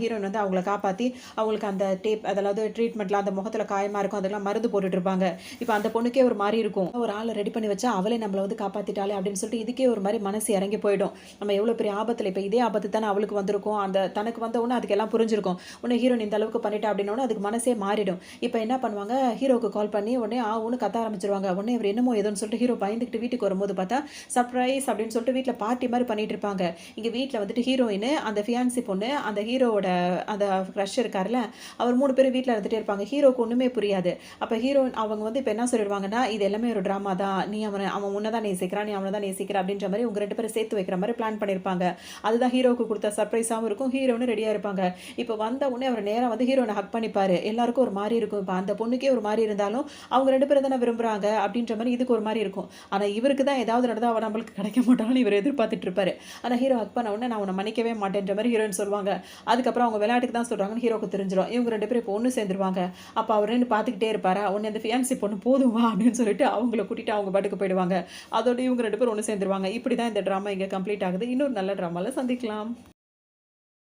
ஹீரோயின் வந்து அவங்கள காப்பாற்றி அவங்களுக்கு அந்த டேப் அதாவது ட்ரீட்மெண்ட்டில் அந்த முகத்தில் காயமாக இருக்கும் அதெல்லாம் மருந்து போட்டுட்டு இருப்பாங்க. இப்போ அந்த பொண்ணுக்கே ஒரு மாதிரி இருக்கும். ஒரு ஆளை ரெடி பண்ணி வச்சா அவளே நம்மளை வந்து காப்பாற்றிட்டாலே அப்படின்னு சொல்லிட்டு இதுக்கே ஒரு மாதிரி மனசு இறங்கி போயிடும். நம்ம எவ்வளோ பெரிய ஆபத்தில் இப்போ இதே ஆபத்து தானே அவளுக்கு வந்திருக்கும். அந்த தனக்கு வந்த உடனே அதுக்கு எல்லாம் புரிஞ்சிருக்கும். உடனே ஹீரோயின் இந்த அளவுக்கு பண்ணிட்டா அப்படின்னோடனே அதுக்கு மனசே மாறிடும். இப்போ என்ன பண்ணுவாங்க, ஹீரோக்கு கால் பண்ணி உடனே ஒன்று கத்த ஆரம்பிச்சிருவாங்க. உடனே அவர் என்னமோ ஏதோன்னு சொல்லிட்டு ஹீரோ பயந்துக்கிட்டு வீட்டுக்கு வரும்போது பார்த்தா சர்ப்ரைஸ் அப்படின்னு சொல்லிட்டு வீட்டில் பார்ட்டி மாதிரி பண்ணிட்டு இருப்பாங்க. இங்கே வீட்டில் வந்துட்டு ஹீரோயின் அந்த ஃபியான்சி பொண்ணு அந்த ஹீரோவோட அந்த க்ரஷ் இருக்காருல்ல அவர் 3 பேரும் வீட்டில் இருந்துகிட்டே இருப்பாங்க. ஹீரோக்கு ஒன்றுமே புரியாது. அப்போ ஹீரோயின் அவங்க வந்து இப்போ என்ன சொல்லிடுவாங்கன்னா, இது எல்லாமே ஒரு ட்ராமா தான், அவன் உன்னை தான் நேசிக்கிறான், நீ அவனை தான் நேசிக்கிற அப்படின்ற மாதிரி உங்கள் 2 பேரும் சேர்த்து வைக்கிற மாதிரி பிளான் பண்ணியிருப்பாங்க. அதுதான் ஹீரோவுக்கு கொடுத்த சர்ப்ரைஸாகவும் இருக்கும். ஹீரோன்னு ரெடியாக இருப்பாங்க. இப்போ வந்த உடனே அவர் நேராக வந்து ஹீரோனை ஹக் பண்ணிப்பாரு. எல்லாருக்கும் ஒரு மாதிரி இருக்கும். இப்போ அந்த பொண்ணுக்கே ஒரு மாதிரி இருந்தாலும் அவங்க 2 பேரும் தானே விரும்புகிறாங்க அப்படின்ற மாதிரி இதுக்கு ஒரு மாதிரி இருக்கும். ஆனால் இவருக்கு தான் ஏதாவது நடந்தால் அவன் நம்மளுக்கு கிடைக்க மாட்டான்னு இவர் எதிர்பார்த்துட்டு இருப்பாரு. ஆனால் ஹீரோ ஹக் பண்ண உடனே நான் உன்னை மன்னிக்கவே மாட்டேன்ற மாதிரி ஹீரோயின் சொல்லுவாங்க. அதுக்கப்புறம் அவங்க விளையாட்டுக்கு தான் சொல்கிறாங்கன்னு ஹீரோக்கு தெரிஞ்சிடும். இவங்க 2 பேரும் இப்போ ஒன்று சேர்ந்துருவாங்க. அப்போ அவர் நின்று பார்த்துக்கிட்டே இருப்பாரா, உன்னை அந்த ஃபியான்சி பொண்ணு போதுமா அப்படின்னு சொல்லிட்டு அவங்கள கூட்டிட்டு அவங்க பாட்டுக்கு போயிடுவாங்க. அதோட இவங்க 2 பேரும் ஒன்று சேர்ந்துருவாங்க. இப்படி தான் இந்த ட்ராமா இங்கே கம்ப்ளீட் ஆகுது. இன்னொரு நல்ல ட்ராமாவில் சந்திக்கலாம்.